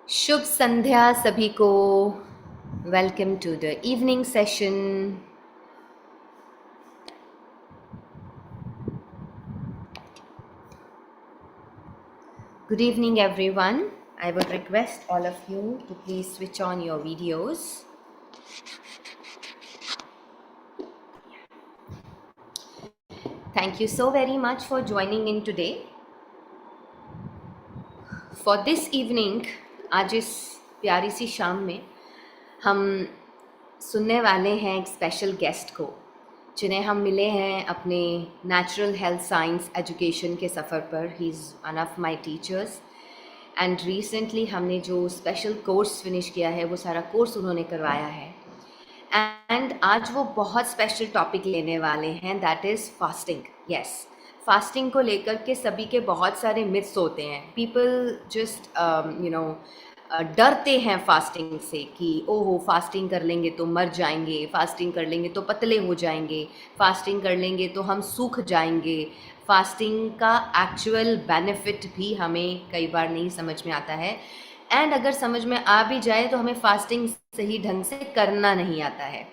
शुभ संध्या सभी को। Welcome to the evening session. Good evening everyone. I would request all of you to please switch on your videos. Thank you so very much for joining in today. For this evening, आज इस प्यारी सी शाम में हम सुनने वाले हैं एक स्पेशल गेस्ट को, जिन्हें हम मिले हैं अपने नेचुरल हेल्थ साइंस एजुकेशन के सफ़र पर। He is one of my teachers and recently हमने जो स्पेशल कोर्स फिनिश किया है वो सारा कोर्स उन्होंने करवाया है। एंड आज वो बहुत स्पेशल टॉपिक लेने वाले हैं, that is fasting. Yes, fasting को लेकर के सभी के बहुत सारे मिथ्स होते हैं। पीपल जस्ट डरते हैं फास्टिंग से कि ओहो फास्टिंग कर लेंगे तो मर जाएंगे, फास्टिंग कर लेंगे तो पतले हो जाएंगे, फास्टिंग कर लेंगे तो हम सूख जाएंगे। फास्टिंग का एक्चुअल बेनिफिट भी हमें कई बार नहीं समझ में आता है, एंड अगर समझ में आ भी जाए तो हमें फास्टिंग सही ढंग से करना नहीं आता है।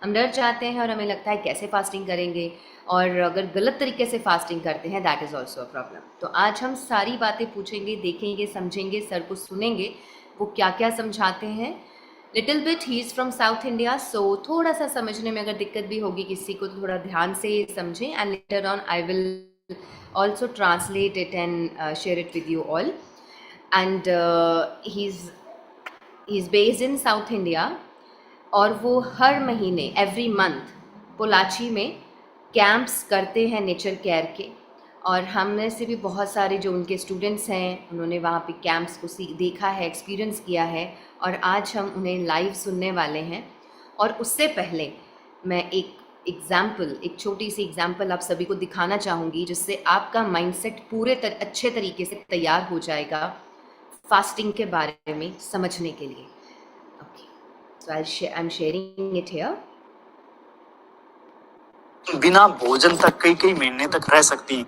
हम डर जाते हैं और हमें लगता है कैसे फास्टिंग करेंगे, और अगर गलत तरीके से फास्टिंग करते हैं that is also a problem. तो आज हम सारी बातें पूछेंगे, देखेंगे, समझेंगे, सर को सुनेंगे वो क्या क्या समझाते हैं। Little bit he is from south India, so थोड़ा सा समझने में अगर दिक्कत भी होगी किसी को तो थोड़ा ध्यान से समझें, and later on I will also translate it and share it with you all. And he is based in south India, और वो हर महीने एवरी मंथ पोलाची में कैंप्स करते हैं नेचर केयर के। और हमने से भी बहुत सारे जो उनके स्टूडेंट्स हैं उन्होंने वहाँ पे कैंप्स को देखा है, एक्सपीरियंस किया है, और आज हम उन्हें लाइव सुनने वाले हैं। और उससे पहले मैं एक छोटी सी एग्जांपल आप सभी को दिखाना चाहूँगी, जिससे आपका माइंडसेट पूरे अच्छे तरीके से तैयार हो जाएगा फास्टिंग के बारे में समझने के लिए। Okay, so I am sharing it here. बिना भोजन तक कई कई महीने तक रह सकती हैं,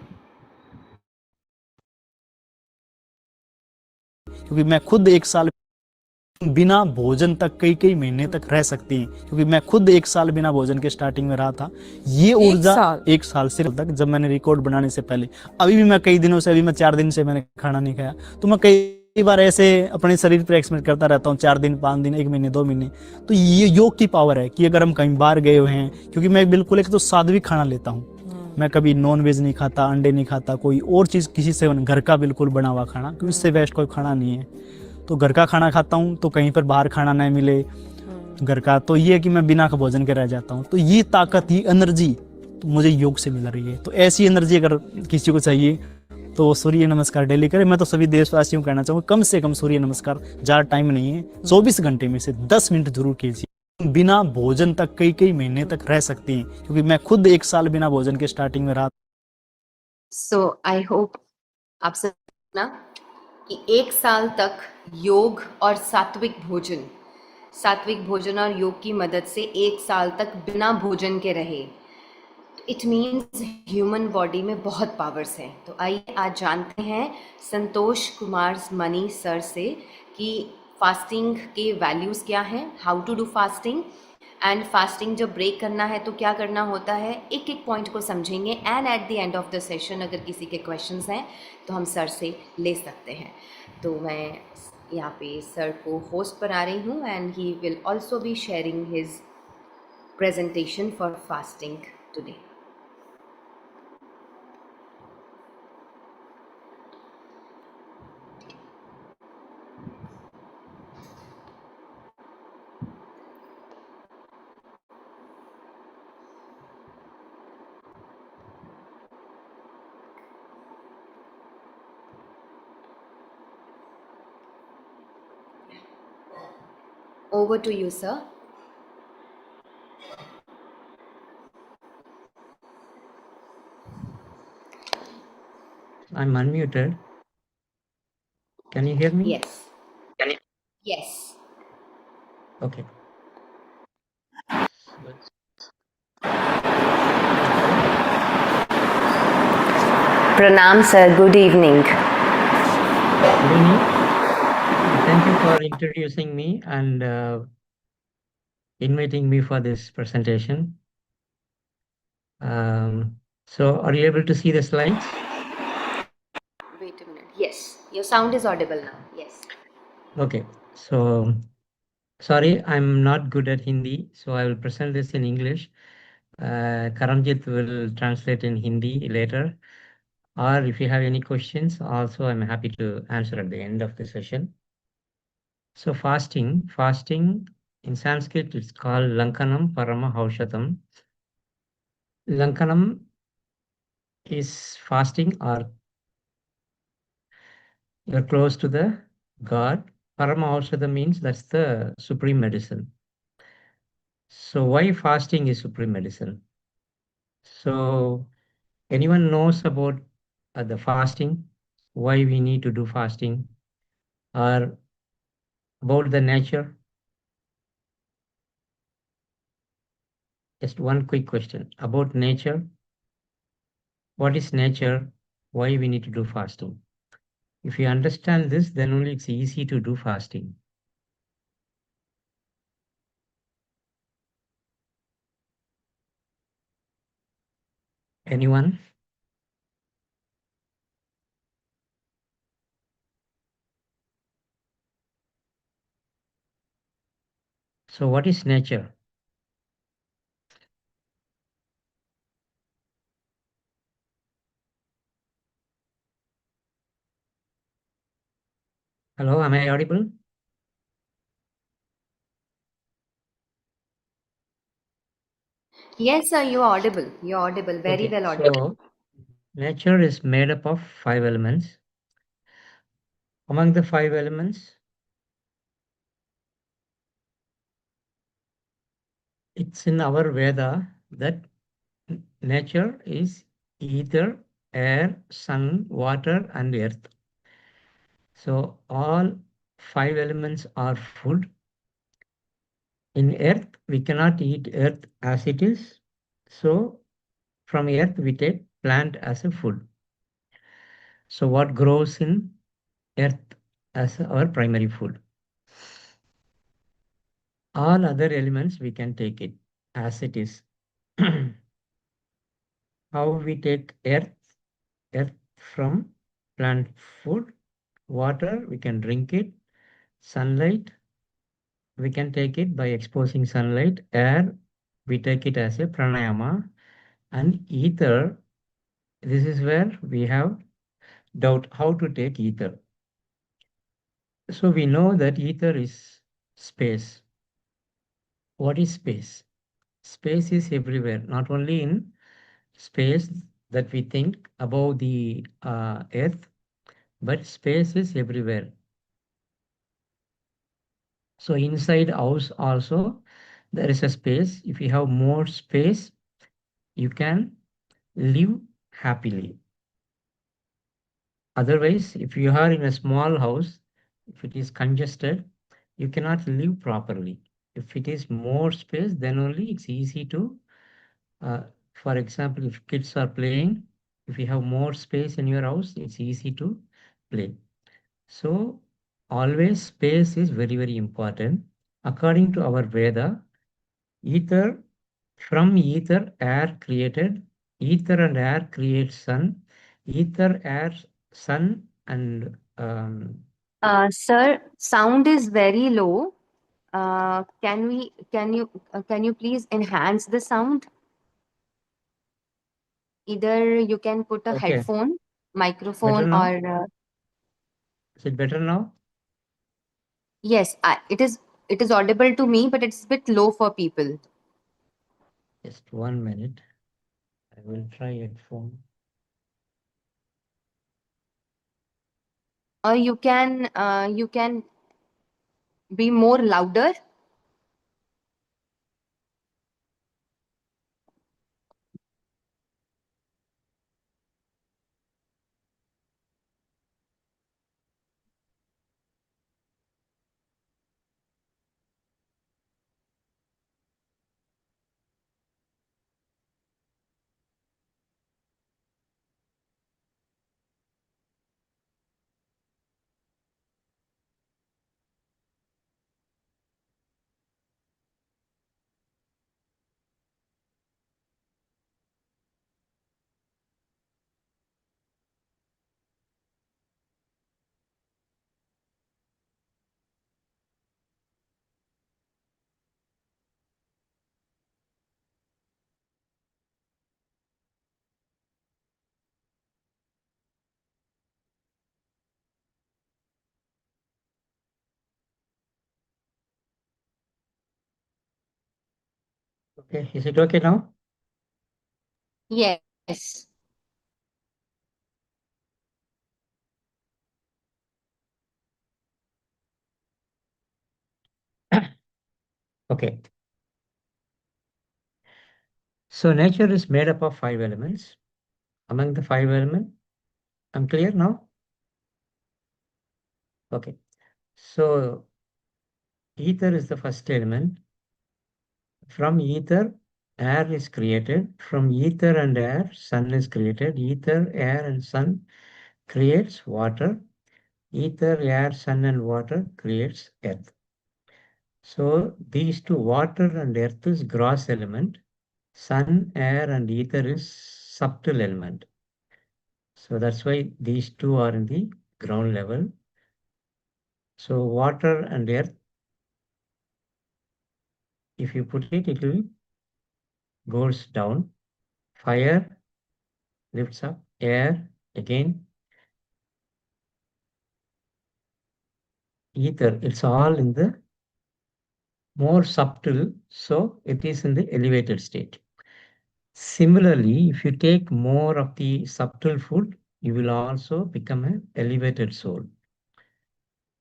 क्योंकि मैं खुद एक साल बिना भोजन तक कई कई महीने तक रह सकती हैं, क्योंकि मैं खुद एक साल बिना भोजन के स्टार्टिंग में रहा था। ये ऊर्जा एक साल से तक, जब मैंने रिकॉर्ड बनाने से पहले, अभी भी मैं कई दिनों से, अभी मैं 4 दिन से मैंने खाना नहीं खाया, तो मैं कई बार ऐसे अपने शरीर पर एक्सपेरिमेंट करता रहता हूँ, 4 दिन, 5 दिन, 1 महीने, 2 महीने। तो ये योग की पावर है कि अगर हम कहीं बाहर गए हुए हैं, क्योंकि मैं बिल्कुल एक तो सात्विक खाना लेता हूँ, मैं कभी नॉन वेज नहीं खाता, अंडे नहीं खाता, कोई और चीज़ किसी से, घर का बिल्कुल बना हुआ खाना, क्योंकि इससे बेस्ट कोई खाना नहीं है। तो घर का खाना खाता हूँ, तो कहीं पर बाहर खाना नहीं मिले घर का, तो ये है कि मैं बिना भोजन के रह जाता हूँ। तो ये ताकत, ये एनर्जी तो मुझे योग से मिल रही है। तो ऐसी एनर्जी अगर किसी को चाहिए तो सूर्य नमस्कार डेली करें। मैं तो सभी देशवासियों को कहना चाहूँगा, कम से कम सूर्य नमस्कार, ज़्यादा टाइम नहीं है, 24 घंटे में से 10 मिनट जरूर कीजिए। बिना भोजन तक कई कई महीने तक रह सकती हैं, क्योंकि मैं खुद एक साल बिना भोजन के स्टार्टिंग में रहा। सो आई होप आप सब ना कि 1 साल तक योग और सात्विक भोजन और योग की मदद से 1 साल तक बिना भोजन के रहे। इट मीन्स ह्यूमन बॉडी में बहुत पावर्स हैं। तो आइए आज जानते हैं संतोष कुमार मनी सर से कि फास्टिंग के वैल्यूज़ क्या हैं, how to do fasting, and fasting जब ब्रेक करना है तो क्या करना होता है। एक एक पॉइंट को समझेंगे, and at the end of the session अगर किसी के क्वेश्चंस हैं तो हम सर से ले सकते हैं। तो मैं यहाँ पे सर को होस्ट बना रही हूँ, and he will also be sharing his presentation for fasting today. Over to you, sir. I'm unmuted. Can you hear me? Yes. Yes. Okay. Pranam, sir. Good evening. Good evening. thank you for introducing me and inviting me for this presentation. So are you able to see the slides? Wait a minute. Yes, your sound is audible now. Yes. Okay, so sorry, I'm not good at Hindi, so I will present this in English. Karamjit will translate in Hindi later. Or if you have any questions, also I'm happy to answer at the end of the session. So fasting in Sanskrit, it's called Lankanam Parama Haushatam. Lankanam is fasting or you're close to the God. Parama Haushatam means that's the supreme medicine. So why fasting is supreme medicine? So anyone knows about the fasting, why we need to do fasting, or about the nature? Just one quick question about nature. What is nature? Why we need to do fasting? If you understand this, then only it's easy to do fasting. Anyone? So what is nature? Hello, am I audible? Yes, sir, you're audible. You're audible. Very Okay, well audible. so nature is made up of 5 elements. Among the 5 elements, it's in our Veda that nature is ether, air, sun, water, and earth. So all 5 elements are food. In earth, we cannot eat earth as it is. So from earth, we take plant as a food. So what grows in earth as our primary food? All other elements, we can take it as it is. How we take earth from plant food, water, we can drink it, sunlight, we can take it by exposing sunlight, air, we take it as a pranayama, and ether, this is where we have doubt how to take ether. So we know that ether is space. What is space? Space is everywhere, not only in space that we think above the earth, but space is everywhere. So inside house also there is a space. If you have more space, you can live happily. Otherwise, if you are in a small house, if it is congested, you cannot live properly. If it is more space, then only it's easy to, uh, for example, if kids are playing, if you have more space in your house, it's easy to play. So always space is very, very important. According to our Veda, ether, from ether, air created, ether and air create sun, ether, air, sun, and Sir, sound is very low. Can you please enhance the sound? Either you can put a okay, headphone, better microphone, now? or Is it better now? yes, it is audible to me, but it's a bit low for people. Just 1 minute. I will try headphone. Or you can be more louder. Okay, is it okay now? Yes. Okay. So nature is made up of 5 elements. Among the 5 elements, I'm clear now? Okay. So ether is the first element. From ether, air is created. From ether and air, sun is created. Ether, air, and sun creates water. Ether, air, sun, and water creates earth. So these two, water and earth, is gross element. Sun, air, and ether is subtle element. So that's why these two are in the ground level. So water and earth, if you put it, it will goes down. Fire lifts up. Air again. Ether, it's all in the more subtle, so it is in the elevated state. Similarly, if you take more of the subtle food, you will also become an elevated soul.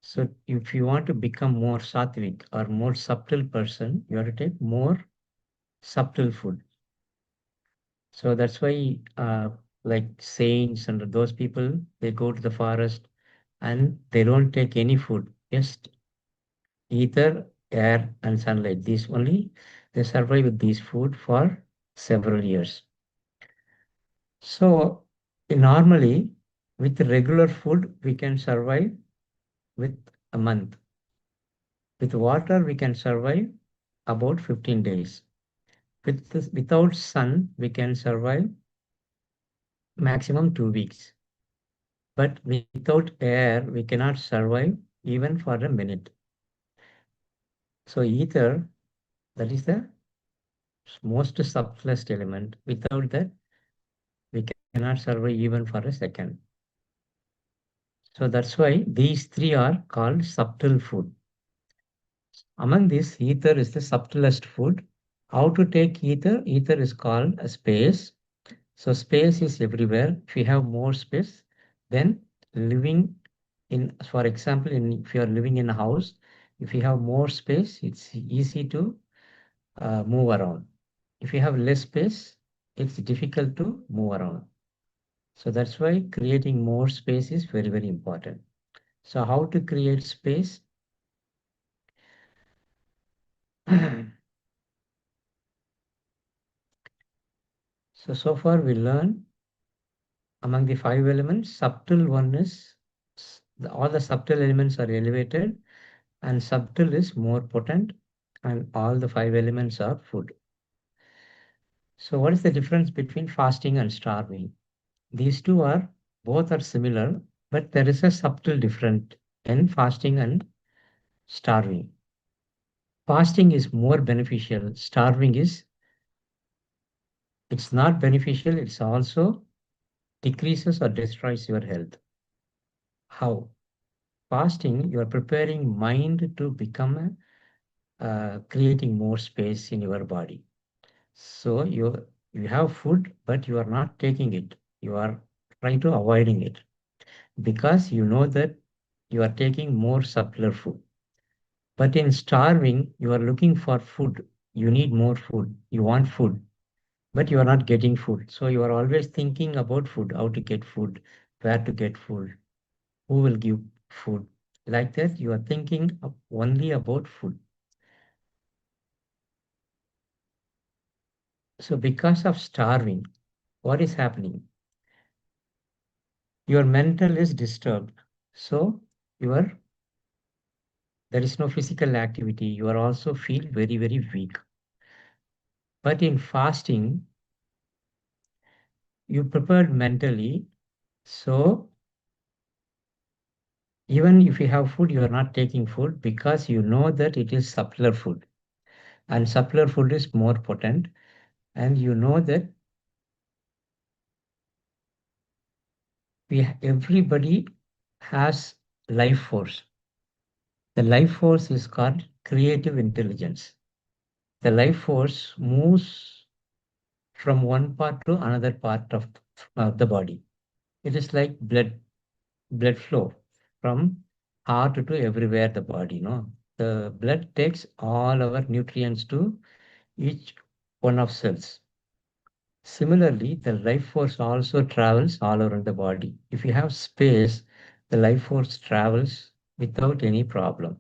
So if you want to become more sattvic or more subtle person, you have to take more subtle food. So that's why like saints and those people, they go to the forest and they don't take any food, just ether, air, and sunlight. These only, they survive with these food for several years. So normally, with regular food, we can survive with a month. With water, we can survive about 15 days. Without sun, we can survive maximum 2 weeks. But without air, we cannot survive even for a minute. So ether, that is the most subtlest element. Without that, we cannot survive even for a second. So that's why these three are called subtle food. Among these, ether is the subtlest food. How to take ether? Ether is called a space. So space is everywhere. If you have more space, then living in, for example, if you are living in a house, if you have more space, it's easy to move around. If you have less space, it's difficult to move around. So that's why creating more space is very, very important. So how to create space? So far we learned among the 5 elements, subtle one is, all the subtle elements are elevated and subtle is more potent and all the 5 elements are food. So what is the difference between fasting and starving? These two are, both are similar, but there is a subtle difference in fasting and starving. Fasting is more beneficial. Starving is, it's not beneficial. It's also decreases or destroys your health. How? Fasting, you are preparing mind to become creating more space in your body. So you have food, but you are not taking it. You are trying to avoiding it because you know that you are taking more subtler food. But in starving, you are looking for food. You need more food. You want food, but you are not getting food. So you are always thinking about food, how to get food, where to get food, who will give food. Like that, you are thinking only about food. So because of starving, what is happening? Your mental is disturbed. So your there is no physical activity. You are also feel very, very weak. But in fasting, you prepared mentally. So even if you have food, you are not taking food because you know that it is subtler food. And subtler food is more potent. And you know that everybody has life force. The life force is called creative intelligence. the life force moves from one part to another part of the body. It is like blood flow from heart to everywhere the body, no? The blood takes all our nutrients to each one of cells. Similarly, the life force also travels all around the body. If you have space, the life force travels without any problem,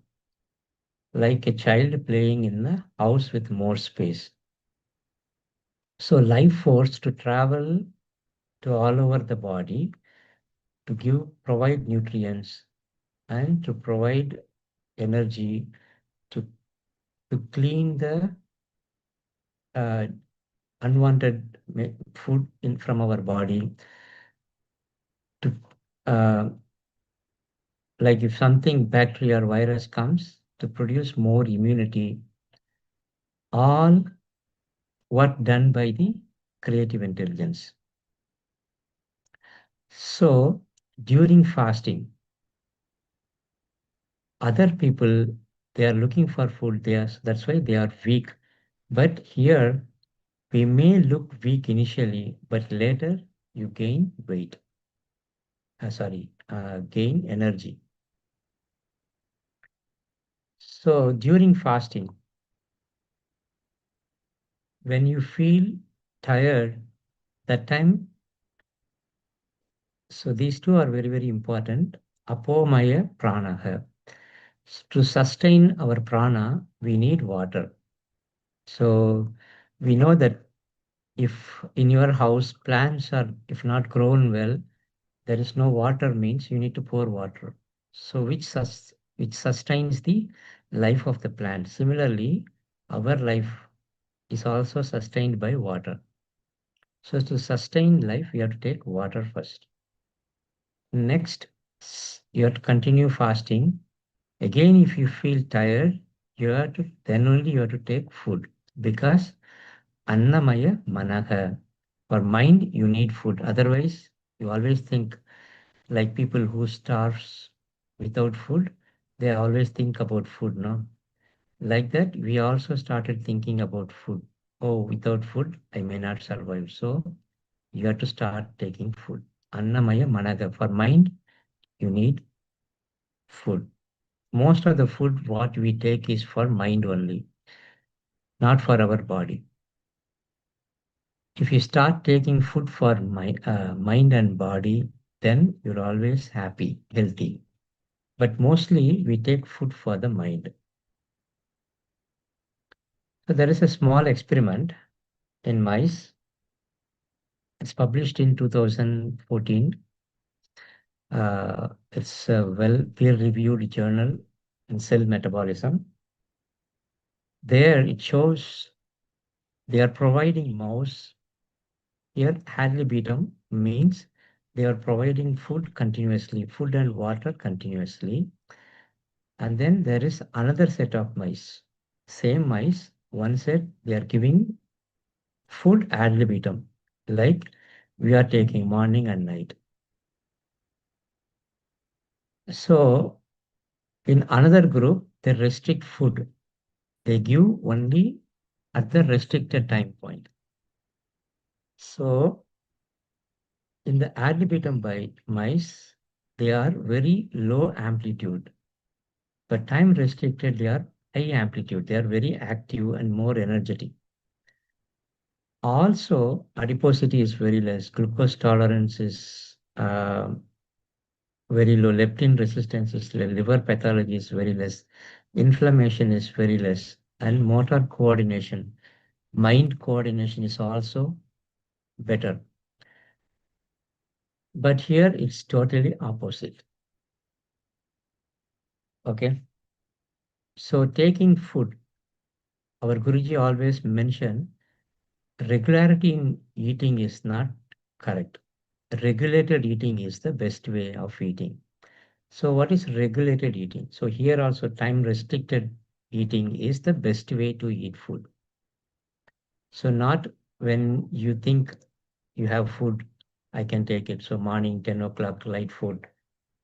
like a child playing in a house with more space. So life force to travel to all over the body to provide nutrients and to provide energy to clean the uh, unwanted food from our body to uh, like if something bacteria or virus comes to produce more immunity, all what done by the creative intelligence. So during fasting, other people, they are looking for food, that's why they are weak. But here we may look weak initially, but later you gain weight. Gain energy. So during fasting, when you feel tired, that time, so these two are very, very important. Apomaya prana. To sustain our prana, we need water. So we know that if in your house plants are, if not grown well, there is no water means you need to pour water. So which sustains the life of the plant. Similarly, our life is also sustained by water. So to sustain life, we have to take water first. Next, you have to continue fasting. Again, if you feel tired, then only you have to take food because Annamaya Manaha. For mind, you need food. Otherwise, you always think like people who starves without food, they always think about food, no? Like that, we also started thinking about food. Oh, without food, I may not survive. So you have to start taking food. Annamaya Managa. For mind, you need food. Most of the food what we take is for mind only, not for our body. If you start taking food for mind and body, then you're always happy, healthy. But mostly we take food for the mind. So there is a small experiment in mice. It's published in 2014. It's a well peer-reviewed journal in Cell Metabolism. There it shows they are providing mouse. Here, ad libitum means they are providing food continuously, food and water continuously. And then there is another set of mice. Same mice, one set they are giving food ad libitum, like we are taking morning and night. So in another group, they restrict food. They give only at the restricted time point. So in the ad libitum by mice, they are very low amplitude. But time restricted, they are high amplitude. They are very active and more energetic. Also, adiposity is very less. Glucose tolerance is very low. Leptin resistance is low. Liver pathology is very less. Inflammation is very less. And motor coordination, mind coordination is also better. But here it's totally opposite. Okay. So taking food, our Guruji always mention regularity in eating is not correct. Regulated eating is the best way of eating. So what is regulated eating? So here also time restricted eating is the best way to eat food. So not when you think you have food, I can take it. So morning 10 o'clock light food,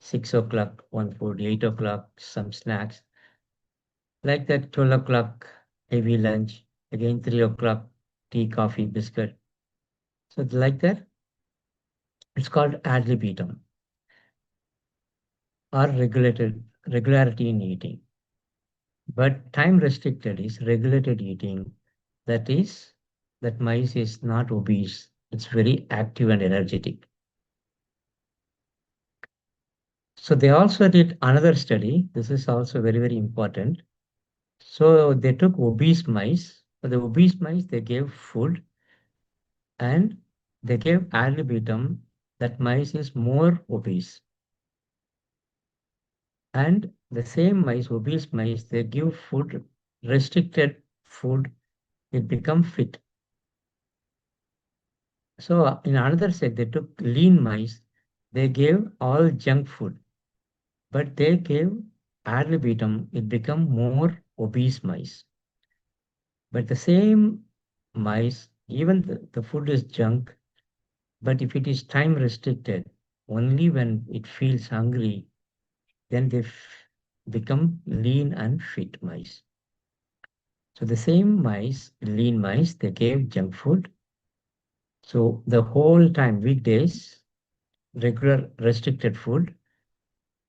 6 o'clock one food, 8 o'clock some snacks. Like that 12 o'clock heavy lunch, Again, 3 o'clock, tea, coffee, biscuit. So like that, it's called ad libitum or regularity in eating. But time restricted is regulated eating. That is, that mice is not obese. It's very active and energetic. So they also did another study. This is also very, very important. So they took obese mice. For the obese mice, they gave food and they gave ad libitum. That mice is more obese. And the same mice, obese mice, they give food, restricted food, it become fit. So in another set, they took lean mice, they gave all junk food, but they gave ad libitum, it become more obese mice. But the same mice, even the food is junk, but if it is time restricted, only when it feels hungry, then they become lean and fit mice. So the same mice, lean mice, they gave junk food. So the whole time, weekdays, regular restricted food.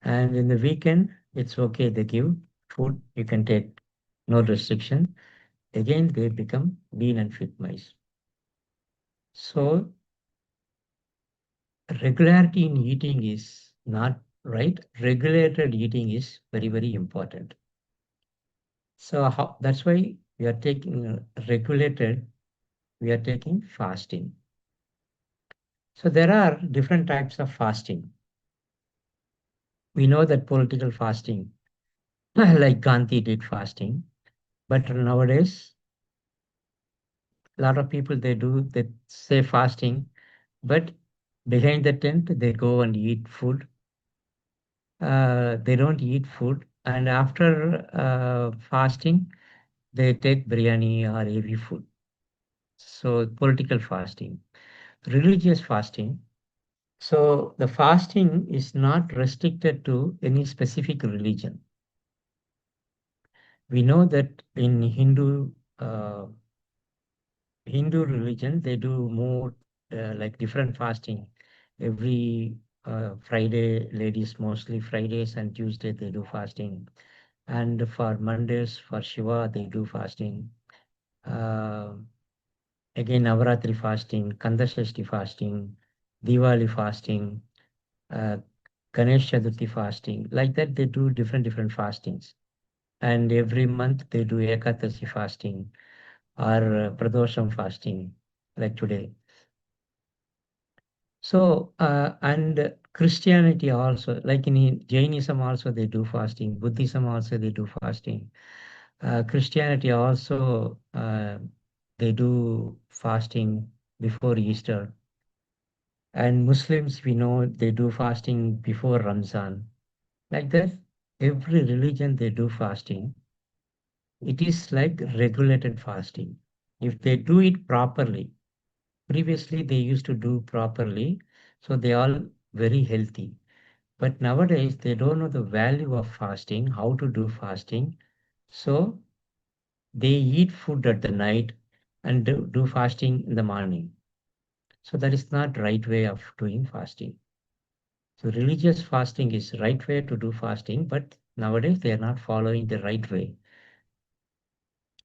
And in the weekend, it's okay. They give food. You can take no restriction. Again, they become lean and fit mice. So regularity in eating is not right. Regulated eating is very, very important. So that's why we are taking regulated, we are taking fasting. So there are different types of fasting. We know that political fasting, like Gandhi did fasting, but nowadays, a lot of people they say fasting, but behind the tent, they go and eat food. They don't eat food. And after fasting, they take biryani or heavy food. So political fasting, religious fasting. So the fasting is not restricted to any specific religion. We know that in uh, Hindu religion, they do more like different fasting. Every Friday, ladies mostly Fridays and Tuesday they do fasting. And for Mondays, for Shiva, they do fasting. Uh, Again, Navaratri fasting, Kandashashti fasting, Diwali fasting, uh, Ganesh Chaturthi fasting. Like that, they do different fastings. And every month they do Ekadasi fasting or Pradosham fasting, like today. So, and Christianity also, like in Jainism also they do fasting, Buddhism also they do fasting. Christianity also, they do fasting before Easter. And Muslims, we know they do fasting before Ramzan. Like that, every religion they do fasting. It is like regulated fasting. If they do it properly, previously they used to do properly, so they all very healthy. But nowadays they don't know the value of fasting, how to do fasting. So they eat food at the night and do fasting in the morning. So that is not right way of doing fasting. So religious fasting is right way to do fasting, but nowadays they are not following the right way.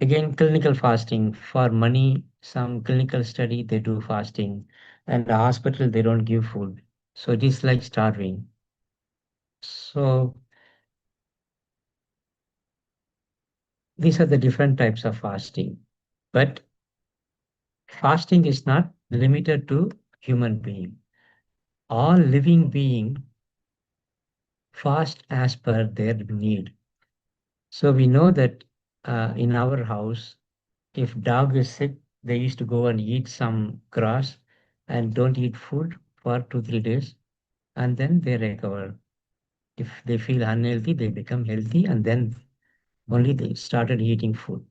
Again, clinical fasting for money, some clinical study they do fasting, and the hospital they don't give food. So it is like starving. So these are the different types of fasting. But fasting is not limited to human being. All living being fast as per their need. So we know that in our house, if dog is sick, they used to go and eat some grass and don't eat food for 2 3 days, and then they recover. If they feel unhealthy, they become healthy, and then only they started eating food.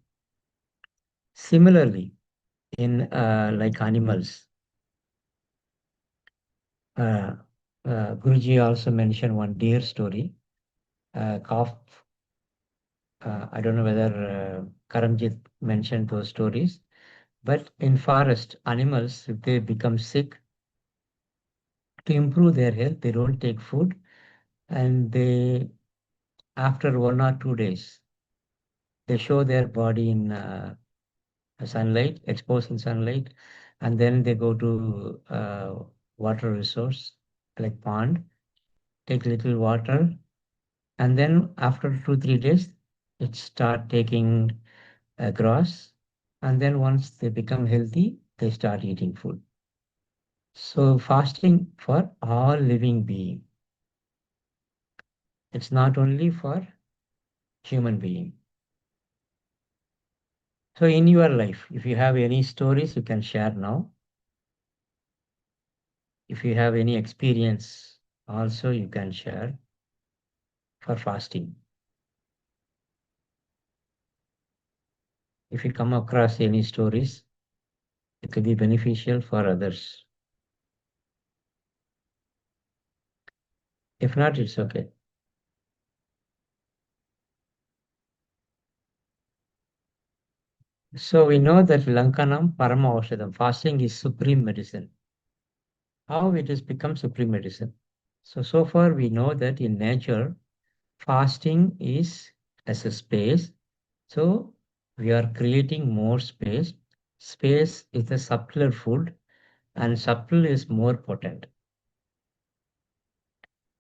Similarly, in like animals, uh, Guruji also mentioned one deer story. Calf I don't know whether Karamjit mentioned those stories, but in forest, animals, if they become sick, to improve their health, they don't take food, and after 1 or 2 days, they show their body in sunlight, exposed in sunlight, and then they go to water resource like pond, take little water, and then after 2 3 days, it start taking grass, and then once they become healthy, they start eating food. So fasting for all living being. It's not only for human being. So in your life, if you have any stories, you can share now. If you have any experience, also you can share for fasting. If you come across any stories, it will be beneficial for others. If not, it's okay. So we know that Lankanam Parama Aushadam, fasting is supreme medicine. How it has become supreme medicine? So far we know that in nature, fasting is as a space. So we are creating more space. Space is a subtler food, and subtle is more potent.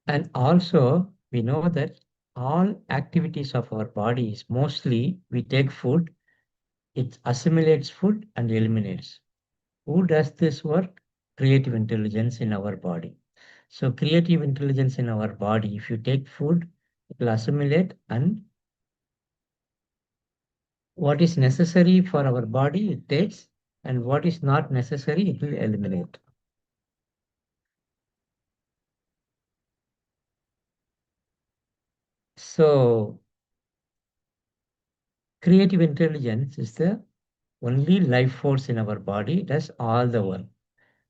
And also, we know that all activities of our body is mostly we take food, it assimilates food and eliminates. Who does this work? Creative intelligence in our body. So creative intelligence in our body, if you take food, it will assimilate, and what is necessary for our body, it takes, and what is not necessary, it will eliminate. So creative intelligence is the only life force in our body, does all the work,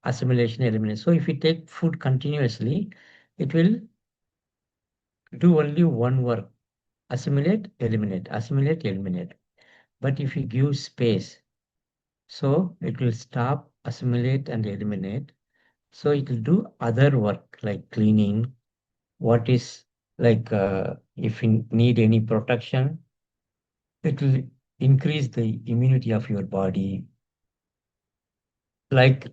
assimilation, elimination. So if we take food continuously, it will do only one work, assimilate, eliminate, assimilate, eliminate. But if you give space, so it will stop, assimilate, and eliminate. So it will do other work like cleaning, what is like if you need any protection, it will increase the immunity of your body. Like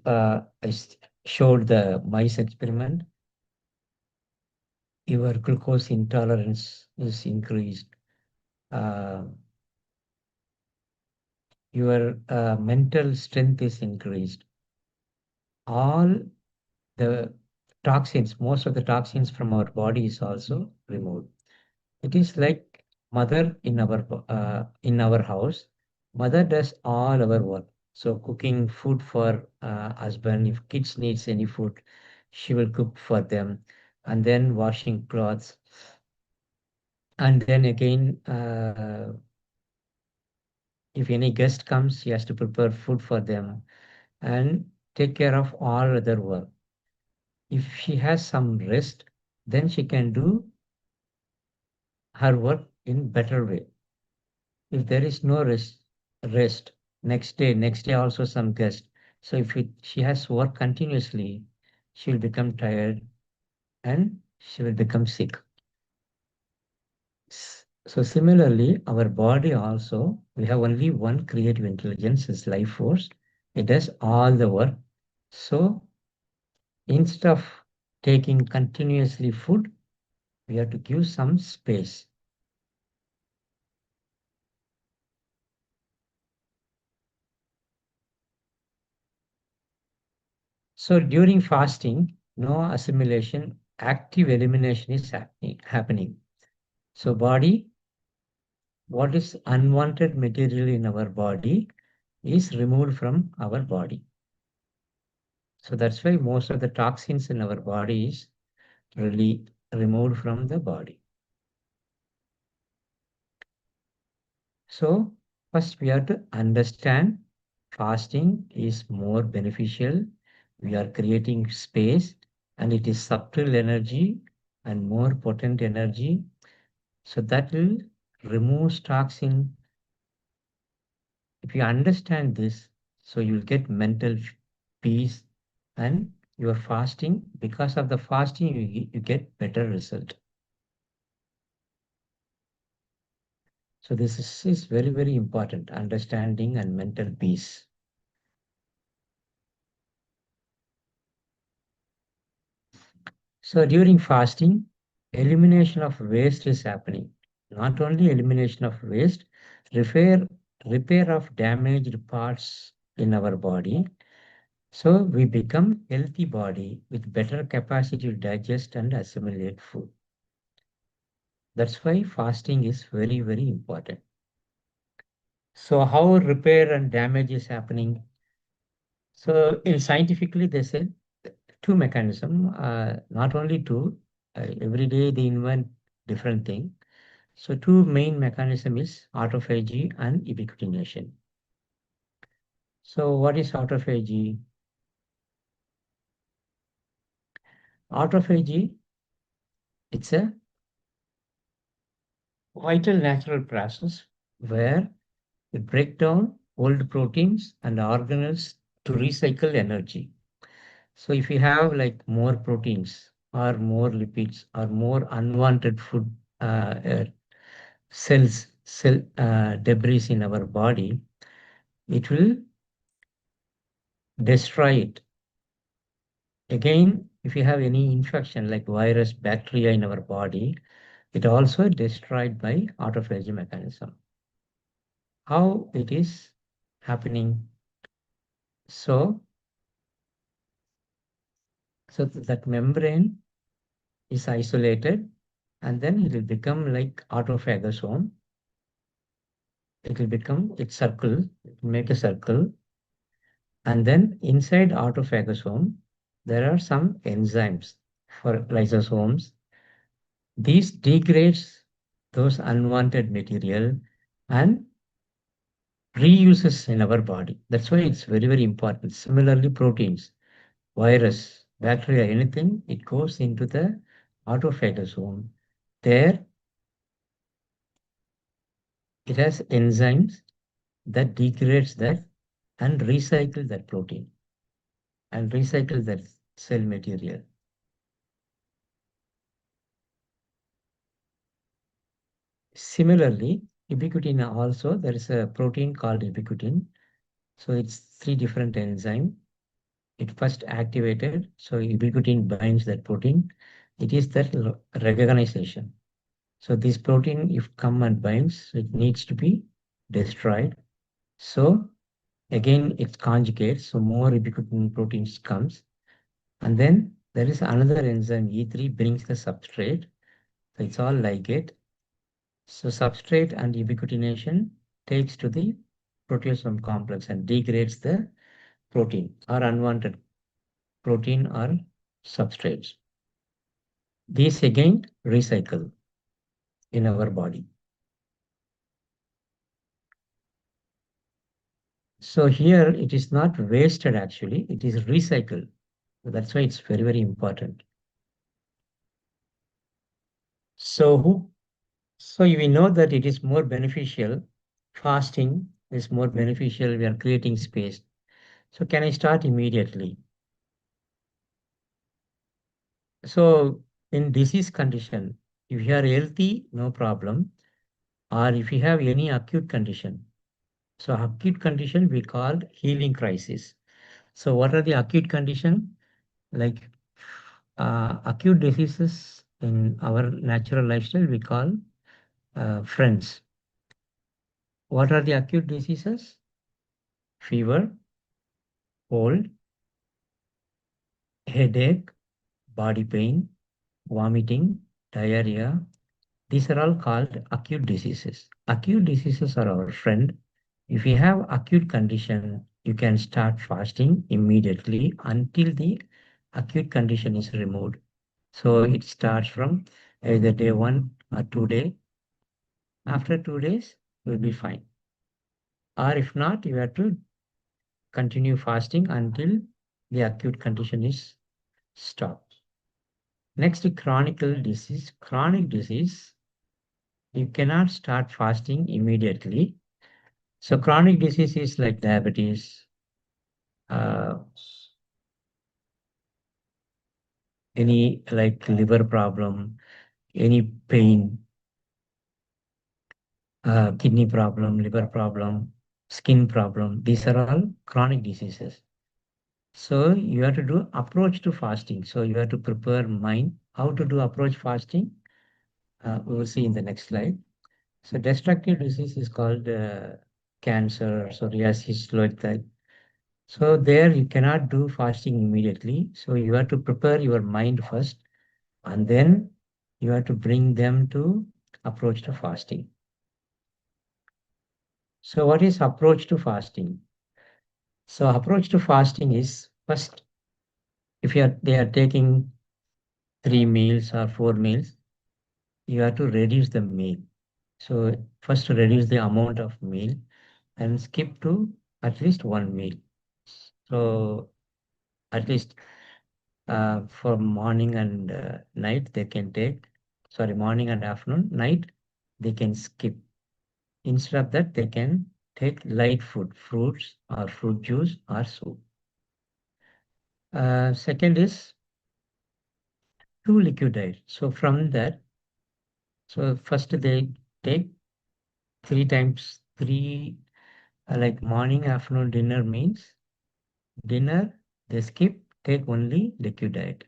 showed the mice experiment, your glucose intolerance is increased. Uh, your mental strength is increased. All the toxins, most of the toxins from our body is also removed. It is like mother in our house. Mother does all our work. So cooking food for husband, if kids needs any food, she will cook for them, and then washing clothes, and then again, if any guest comes, she has to prepare food for them and take care of all other work. If she has some rest, then she can do her work in better way. If there is no rest, next day also some guest. So if she has work continuously, she will become tired and she will become sick. So similarly, our body also, we have only one creative intelligence, is life force. It does all the work. So instead of taking continuously food, we have to give some space. So during fasting, no assimilation, active elimination is happening. So body, what is unwanted material in our body is removed from our body. So that's why most of the toxins in our body is really removed from the body. So first we have to understand fasting is more beneficial. We are creating space, and it is subtle energy and more potent energy. So that will removes toxin. If you understand this, so you'll get mental peace, and your fasting, because of the fasting, you get better result. So this is very, very important, understanding and mental peace. So during fasting, elimination of waste is happening. Not only elimination of waste, repair, repair of damaged parts in our body. So we become healthy body with better capacity to digest and assimilate food. That's why fasting is very, very important. So how repair and damage is happening? So in scientifically, they said two mechanism, not only two, every day they invent different thing. So two main mechanism is autophagy and ubiquitination. So what is autophagy? Autophagy, it's a vital natural process where it break down old proteins and organelles to recycle energy. So if you have like more proteins or more lipids or more unwanted food cell debris in our body, it will destroy it. Again, if you have any infection like virus, bacteria in our body, it also destroyed by autophagy mechanism. How it is happening? So that membrane is isolated, and then it will become like autophagosome. It will become its circle, it will make a circle, and then inside autophagosome, there are some enzymes for lysosomes. These degrades those unwanted material and reuses in our body. That's why it's very, very important. Similarly, proteins, virus, bacteria, anything, it goes into the autophagosome. There, it has enzymes that degrades that and recycle that protein and recycle that cell material. Similarly, ubiquitin also, there is a protein called ubiquitin. So it's three different enzymes. It first activated, so ubiquitin binds that protein. It is that recognition. So this protein, if come and binds, it needs to be destroyed. So again, it conjugates, so more ubiquitin proteins comes. And then there is another enzyme, E3, brings the substrate. So it's all ligate. So substrate and ubiquitination takes to the proteasome complex and degrades the protein or unwanted protein or substrates. These again recycle in our body. So here it is not wasted actually, it is recycled. That's why it's very, very important. So we know that it is more beneficial. Fasting is more beneficial. We are creating space. So can I start immediately? So in disease condition, if you are healthy, no problem. Or if you have any acute condition. So acute condition we called healing crisis. So what are the acute condition? Like acute diseases in our natural lifestyle we call friends. What are the acute diseases? Fever, cold, headache, body pain, vomiting, diarrhea. These are all called acute diseases. Acute diseases are our friend. If you have acute condition, you can start fasting immediately until the acute condition is removed. So it starts from either day 1 or 2 days. After 2 days, you'll be fine. Or if not, you have to continue fasting until the acute condition is stopped. Next, chronic disease. Chronic disease you cannot start fasting immediately. So chronic diseases like diabetes, any like liver problem, any pain, kidney problem, liver problem, skin problem, these are all chronic diseases. So you have to do approach to fasting. So you have to prepare mind how to do approach fasting. We will see in the next slide. So destructive disease is called cancer, psoriasis, like that. So there you cannot do fasting immediately. So you have to prepare your mind first, and then you have to bring them to approach to fasting. So what is approach to fasting? So approach to fasting is first, if they are taking 3 meals or 4 meals, you have to reduce the meal. So first to reduce the amount of meal and skip to at least 1 meal. So at least for morning and night they can take, sorry, morning and afternoon, night they can skip. Instead of that, they can take light food, fruits or fruit juice or soup. Second is two liquid diet. So from that, so first they take 3 times, like morning, afternoon, dinner means dinner, they skip, take only liquid diet.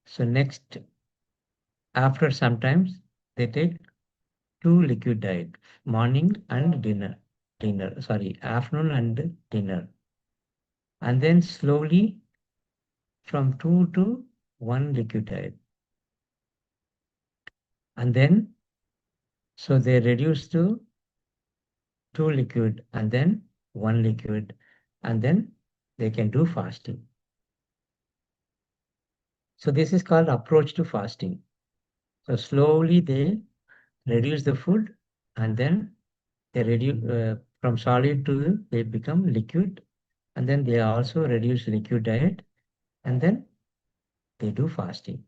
So next, after sometimes they take 2 liquid diet, morning and afternoon and dinner. And then slowly from 2 to 1 liquid diet. And then, so they reduce to 2 liquid and then 1 liquid, and then they can do fasting. So this is called approach to fasting. So slowly they reduce the food, and then they reduce from solid to they become liquid, and then they also reduce liquid diet, and then they do fasting.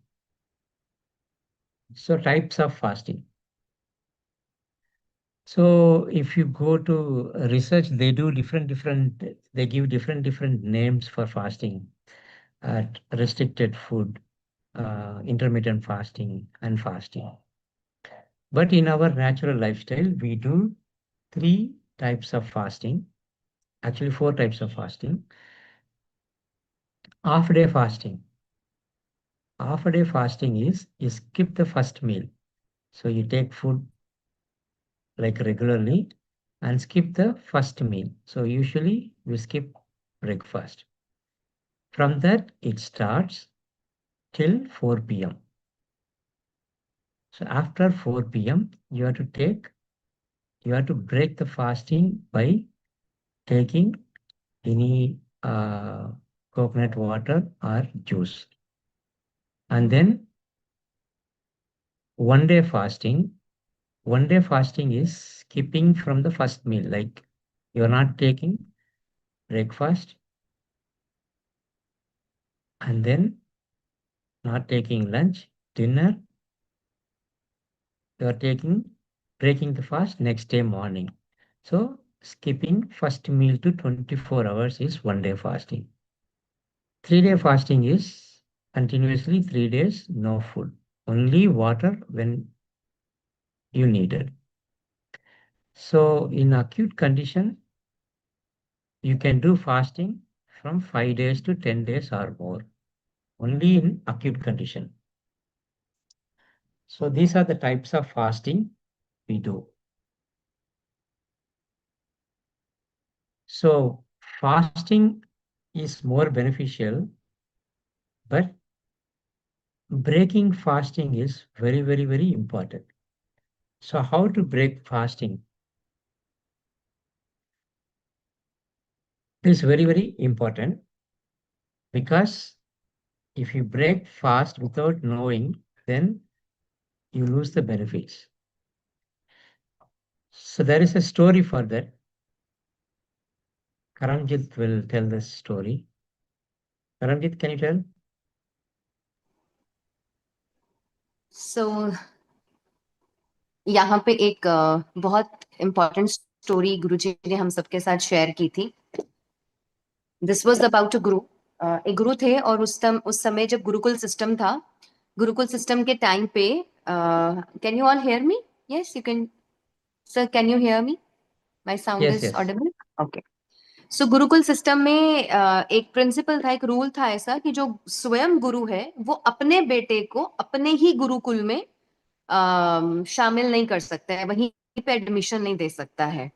So types of fasting. So if you go to research, they do they give different names for fasting. Restricted food, intermittent fasting, and fasting. But in our natural lifestyle, we do 3 types of fasting, actually 4 types of fasting. Half-day fasting. Half-day fasting is you skip the first meal. So you take food like regularly and skip the first meal. So usually we skip breakfast. From that, it starts till 4 p.m. So after 4 p.m., you have to break the fasting by taking any coconut water or juice. And then 1 day fasting. 1 day fasting is skipping from the first meal, like you're not taking breakfast and then not taking lunch, dinner, you are breaking the fast next day morning. So skipping first meal to 24 hours is 1 day fasting. 3 day fasting is continuously 3 days, no food, only water when you need it. So in acute condition, you can do fasting from 5 days to 10 days or more, only in acute condition. So these are the types of fasting we do. So fasting is more beneficial, but breaking fasting is very important. So how to break fasting is very important, because if you break fast without knowing, then you lose the benefits. So there is a story for that. Karamjit will tell this story. Karamjit, can you tell? So यहाँ पे एक बहुत important story गुरुजी ने हम सबके साथ share की थी। दिस वाज अबाउट अ गुरु। एक गुरु थे और उस समय जब गुरुकुल सिस्टम था, गुरुकुल सिस्टम के टाइम पे, can you all hear me? Yes you can sir, can you hear me? My sound Yes, is yes. Audible? Okay. So Gurukul system में एक प्रिंसिपल था, एक रूल था ऐसा कि जो स्वयं गुरु है वो अपने बेटे को अपने ही गुरुकुल में शामिल नहीं कर सकता है, वहीं पे एडमिशन नहीं दे सकता है।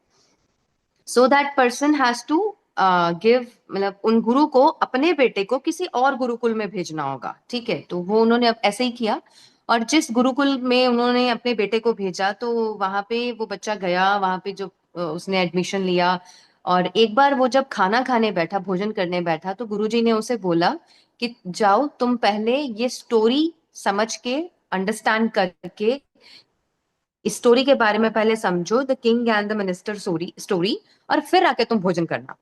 So that person has to give, मतलब उन गुरु को अपने बेटे को किसी और गुरुकुल में भेजना होगा। ठीक है, तो वो उन्होंने अब ऐसे ही किया और जिस गुरुकुल में उन्होंने अपने बेटे को भेजा तो वहां पे वो बच्चा गया, वहां पे जो उसने एडमिशन लिया। और एक बार वो जब खाना खाने बैठा, भोजन करने बैठा, तो गुरुजी ने उसे बोला कि जाओ तुम पहले ये स्टोरी समझ के, अंडरस्टैंड करके, इस स्टोरी के बारे में पहले समझो, the king and the minister story story, और फिर आके तुम भोजन करना।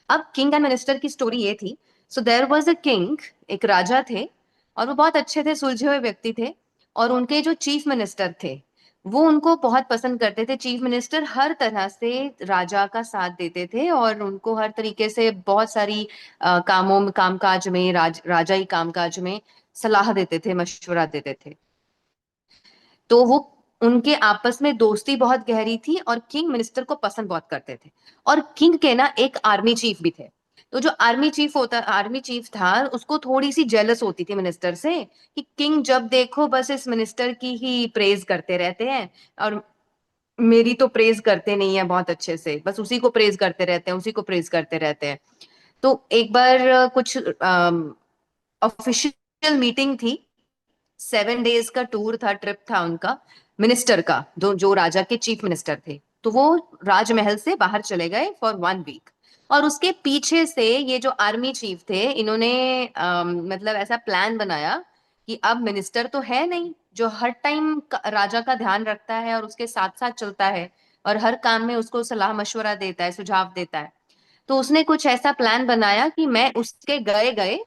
अब किंग एंड मिनिस्टर की स्टोरी ये थी। So there was a king, एक राजा थे और वो बहुत अच्छे थे, सुलझे हुए व्यक्ति थे। और उनके जो चीफ मिनिस्टर थे वो उनको बहुत पसंद करते थे। चीफ मिनिस्टर हर तरह से राजा का साथ देते थे और उनको हर तरीके से बहुत सारी कामों में, कामकाज में, राजाई कामकाज में सलाह देते थे, मशवरा देते थे। तो वो, उनके आपस में दोस्ती बहुत गहरी थी और किंग मिनिस्टर को पसंद बहुत करते थे। और किंग के ना एक आर्मी चीफ भी थे। तो जो आर्मी चीफ था, उसको थोड़ी सी जेलस होती थी मिनिस्टर से कि किंग जब देखो बस इस मिनिस्टर की ही प्रेज करते रहते हैं और मेरी तो प्रेज करते नहीं है बहुत अच्छे से, बस उसी को प्रेज करते रहते हैं, उसी को प्रेज करते रहते हैं। तो एक बार कुछ ऑफिशियल मीटिंग थी, 7 डेज का टूर था, ट्रिप था उनका, मिनिस्टर का, जो जो राजा के चीफ मिनिस्टर थे। तो वो राजमहल से बाहर चले गए फॉर 1 वीक। और उसके पीछे से ये जो आर्मी चीफ थे, इन्होंने मतलब ऐसा प्लान बनाया कि अब मिनिस्टर तो है नहीं जो हर टाइम राजा का ध्यान रखता है और उसके साथ साथ चलता है और हर काम में उसको सलाह मशवरा देता है, सुझाव देता है। तो उसने कुछ ऐसा प्लान बनाया कि मैं उसके गए गए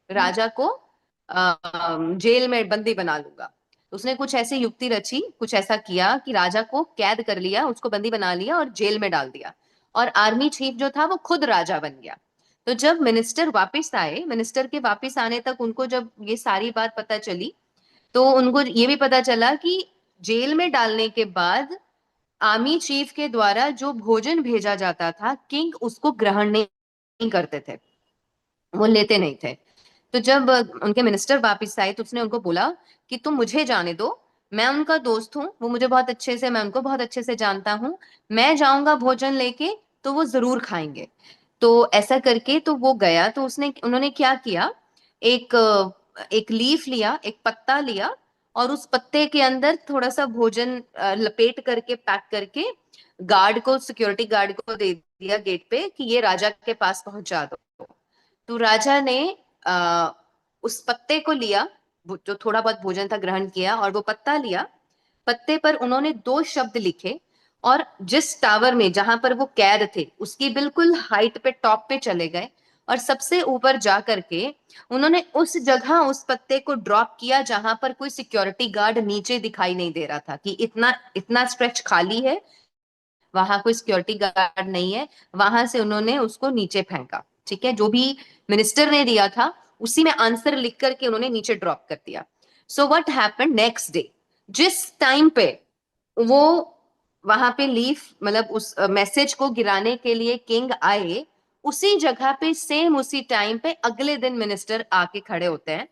राजा को जेल में बंदी बना लूंगा। तो उसने कुछ ऐसी युक्ति रची, कुछ ऐसा किया कि राजा को कैद कर लिया, उसको बंदी बना लिया और जेल में डाल दिया। और आर्मी चीफ जो था वो खुद राजा बन गया। तो जब मिनिस्टर वापस आए, मिनिस्टर के वापस आने तक उनको जब ये सारी बात पता चली, तो उनको ये भी पता चला कि जेल में डालने के बाद आर्मी चीफ के द्वारा जो भोजन भेजा जाता था, किंग उसको ग्रहण नहीं करते थे, वो लेते नहीं थे। तो जब उनके मिनिस्टर वापस आए तो उसने उनको बोला कि तुम मुझे जाने दो, मैं उनका दोस्त हूँ, वो मुझे बहुत अच्छे से, मैं उनको बहुत अच्छे से जानता हूँ, मैं जाऊंगा भोजन लेके तो वो जरूर खाएंगे। तो ऐसा करके तो वो गया, तो उसने उन्होंने क्या किया, एक एक लीफ लिया, एक पत्ता लिया और उस पत्ते के अंदर थोड़ा सा भोजन लपेट करके, पैक करके गार्ड को, सिक्योरिटी गार्ड को दे दिया गेट पे कि ये राजा के पास पहुंचा दो। तो राजा ने आ, उस पत्ते को लिया, जो थोड़ा बहुत भोजन था ग्रहण किया, और वो पत्ता लिया। पत्ते पर उन्होंने 2 शब्द लिखे और जिस टावर में, जहां पर वो कैद थे, उसकी बिल्कुल हाइट पे, टॉप पे चले गए और सबसे ऊपर जा करके उन्होंने उस जगह उस पत्ते को ड्रॉप किया जहां पर कोई सिक्योरिटी गार्ड नीचे दिखाई नहीं दे रहा था, कि इतना इतना स्ट्रेच खाली है, वहां कोई सिक्योरिटी गार्ड नहीं है। वहां से उन्होंने उसको नीचे फेंका। ठीक है, जो भी मिनिस्टर ने दिया था उसी में आंसर लिख करके उन्होंने नीचे ड्रॉप कर दिया। So what happened next day, जिस टाइम पे वो वहां पे लीफ, मतलब उस मैसेज को गिराने के लिए किंग आए, उसी जगह पे, सेम उसी टाइम पे अगले दिन मिनिस्टर आके खड़े होते हैं।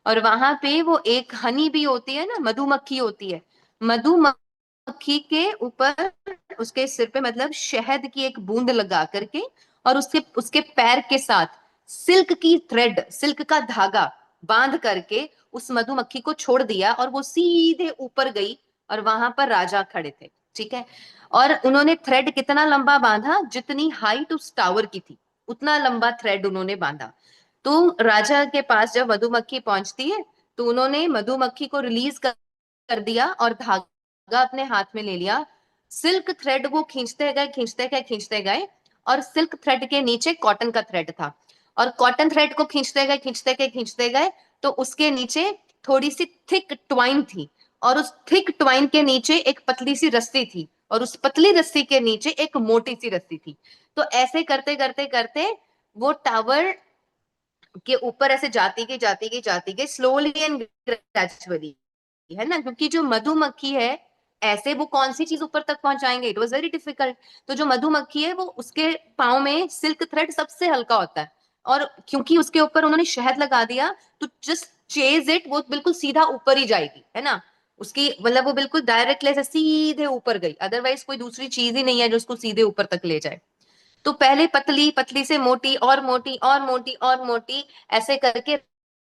और वहां पे वो एक हनी भी होती है ना, मधुमक्खी होती है, मधुमक्खी के ऊपर, उसके सिर पे मतलब शहद की एक बूंद लगा करके और उसके उसके पैर के साथ सिल्क की थ्रेड, सिल्क का धागा बांध करके उस मधुमक्खी को छोड़ दिया और वो सीधे ऊपर गई और वहां पर राजा खड़े थे। ठीक है, और उन्होंने थ्रेड कितना लंबा बांधा, जितनी हाइट उस टावर की थी उतना लंबा थ्रेड उन्होंने बांधा। तो राजा के पास जब मधुमक्खी पहुंचती है तो उन्होंने मधुमक्खी को रिलीज कर दिया और धागा अपने हाथ में ले लिया। सिल्क थ्रेड वो खींचते गए, खींचते गए, खींचते गए, और सिल्क थ्रेड के नीचे कॉटन का थ्रेड था, और कॉटन थ्रेड को खींचते गए, खींचते गए, खींचते गए, तो उसके नीचे थोड़ी सी थिक ट्वाइन थी और उस थिक ट्वाइन के नीचे एक पतली सी रस्सी थी, और उस पतली रस्सी के नीचे एक मोटी सी रस्सी थी। तो ऐसे करते करते करते वो टावर के ऊपर ऐसे जाती गई स्लोली एंड ग्रेजुअली, है ना, क्योंकि जो मधुमक्खी है, ऐसे वो कौन सी चीज ऊपर तक पहुंचाएंगे, इट वॉज वेरी डिफिकल्ट। तो जो मधुमक्खी है वो उसके पाँव में सिल्क थ्रेड सबसे हल्का होता है, और क्योंकि उसके ऊपर उन्होंने शहद लगा दिया, तो जस्ट चेज इट, वो बिल्कुल सीधा ऊपर ही जाएगी, है ना, उसकी मतलब वो बिल्कुल डायरेक्टली ऐसे सीधे ऊपर गई, अदरवाइज कोई दूसरी चीज ही नहीं है जो उसको सीधे ऊपर तक ले जाए। तो पहले पतली, पतली से मोटी और मोटी और मोटी और मोटी, ऐसे करके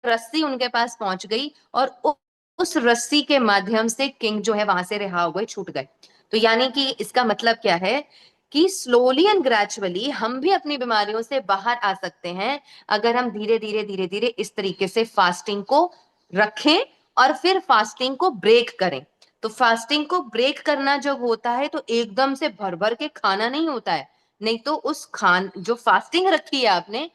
रस्सी उनके पास पहुंच गई, और उस रस्सी के माध्यम से किंग जो है वहां से रिहा हो गए, छूट गए। तो यानी कि इसका मतलब क्या है कि स्लोली एंड ग्रेजुअली हम भी अपनी बीमारियों से बाहर आ सकते हैं, अगर हम धीरे धीरे धीरे धीरे इस तरीके से फास्टिंग को रखें और फिर फास्टिंग को ब्रेक करें। तो फास्टिंग को ब्रेक करना जब होता है तो एकदम से भर भर के खाना नहीं होता है, नहीं तो उस खान जो फास्टिंग रखी है आपने,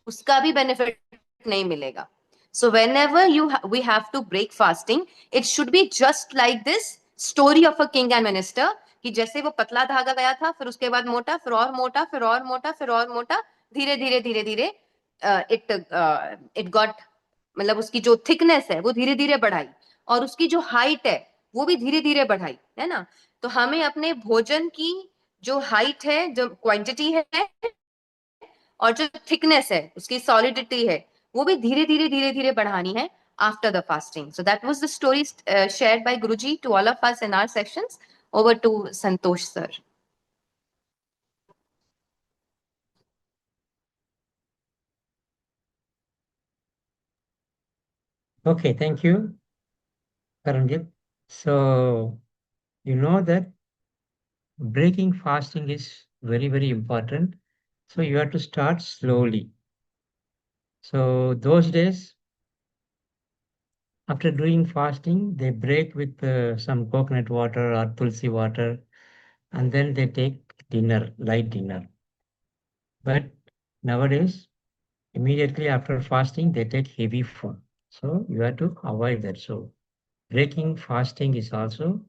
उसका भी बेनिफिट नहीं मिलेगा। So whenever we have to break fasting, it should be just like this story of a king and minister, कि जैसे वो पतला धागा गया था, फिर उसके बाद मोटा, फिर और मोटा, फिर और मोटा, फिर और मोटा, धीरे धीरे धीरे धीरे इट इट गॉट, मतलब उसकी जो थिकनेस है वो धीरे धीरे बढ़ाई, और उसकी जो हाइट है वो भी धीरे धीरे बढ़ाई, है ना। तो हमें अपने भोजन की जो हाइट है, जो क्वांटिटी है, और जो थिकनेस है, उसकी सॉलिडिटी है, वो भी धीरे धीरे धीरे धीरे बढ़ानी है after the fasting. So that was the story shared by Guruji to all of us in our sessions. Over to Santhosh sir. Okay, thank you, Karamjit. So, you know that breaking fasting is very, very important. So, you have to start slowly. So, those days, after doing fasting, they break with some coconut water or tulsi water, and then they take dinner, light dinner. But nowadays, immediately after fasting, they take heavy food. So, you have to avoid that. So, breaking fasting is also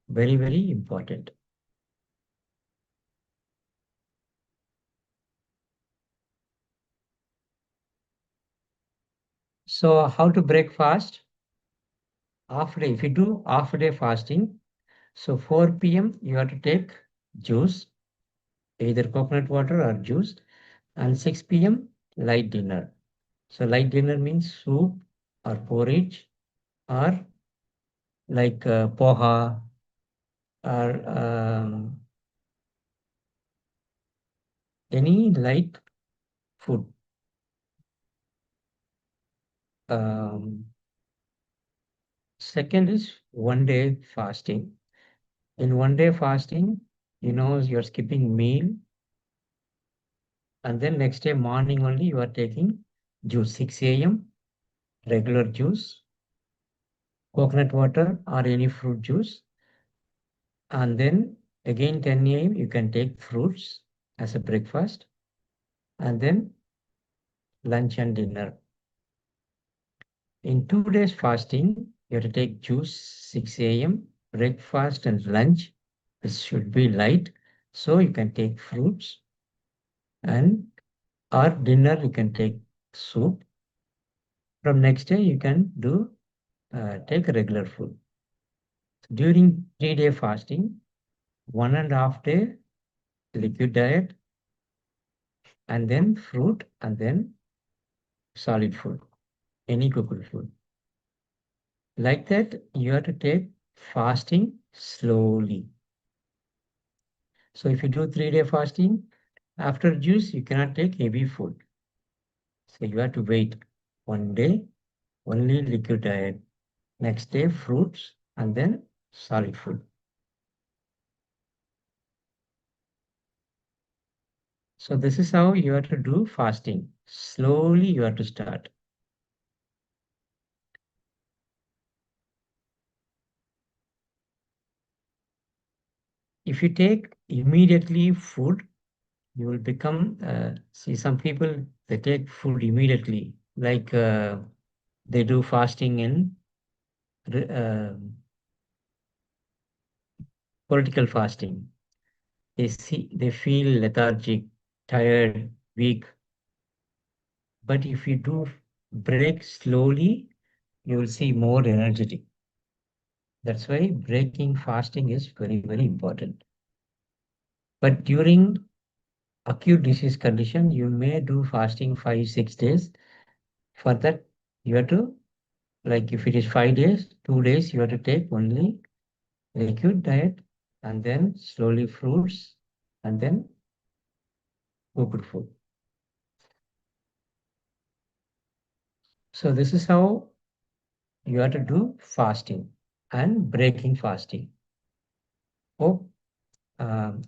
very, very important. So how to break fast? If you do half day fasting, so 4 p.m. you have to take juice, either coconut water or juice, and 6 p.m. light dinner. So light dinner means soup or porridge or like poha or any light food. Um, Second is 1 day fasting. In 1 day fasting, you're skipping meal, and then next day morning only you are taking juice, 6 a.m. regular juice, coconut water or any fruit juice, and then again 10 a.m. you can take fruits as a breakfast, and then lunch and dinner. In 2 days fasting, you have to take juice 6 a.m., breakfast and lunch. It should be light, so you can take fruits, and or dinner you can take soup. From next day you can do take regular food. During 3 day fasting, 1.5 day liquid diet, and then fruit, and then solid food, any cooked food. Like that, you have to take fasting slowly. So if you do 3 day fasting, after juice, you cannot take heavy food. So you have to wait 1 day, only liquid diet. Next day, fruits, and then solid food. So this is how you have to do fasting. Slowly you have to start. If you take immediately food, you will become, see some people, they take food immediately, like they do fasting in political fasting. They feel lethargic, tired, weak. But if you do break slowly, you will see more energetic. That's why breaking fasting is very, very important. But during acute disease condition, you may do fasting 5, 6 days. For that, you have to, like if it is 5 days, 2 days, you have to take only liquid diet and then slowly fruits and then cooked food. So this is how you have to do fasting and breaking fasting. Hope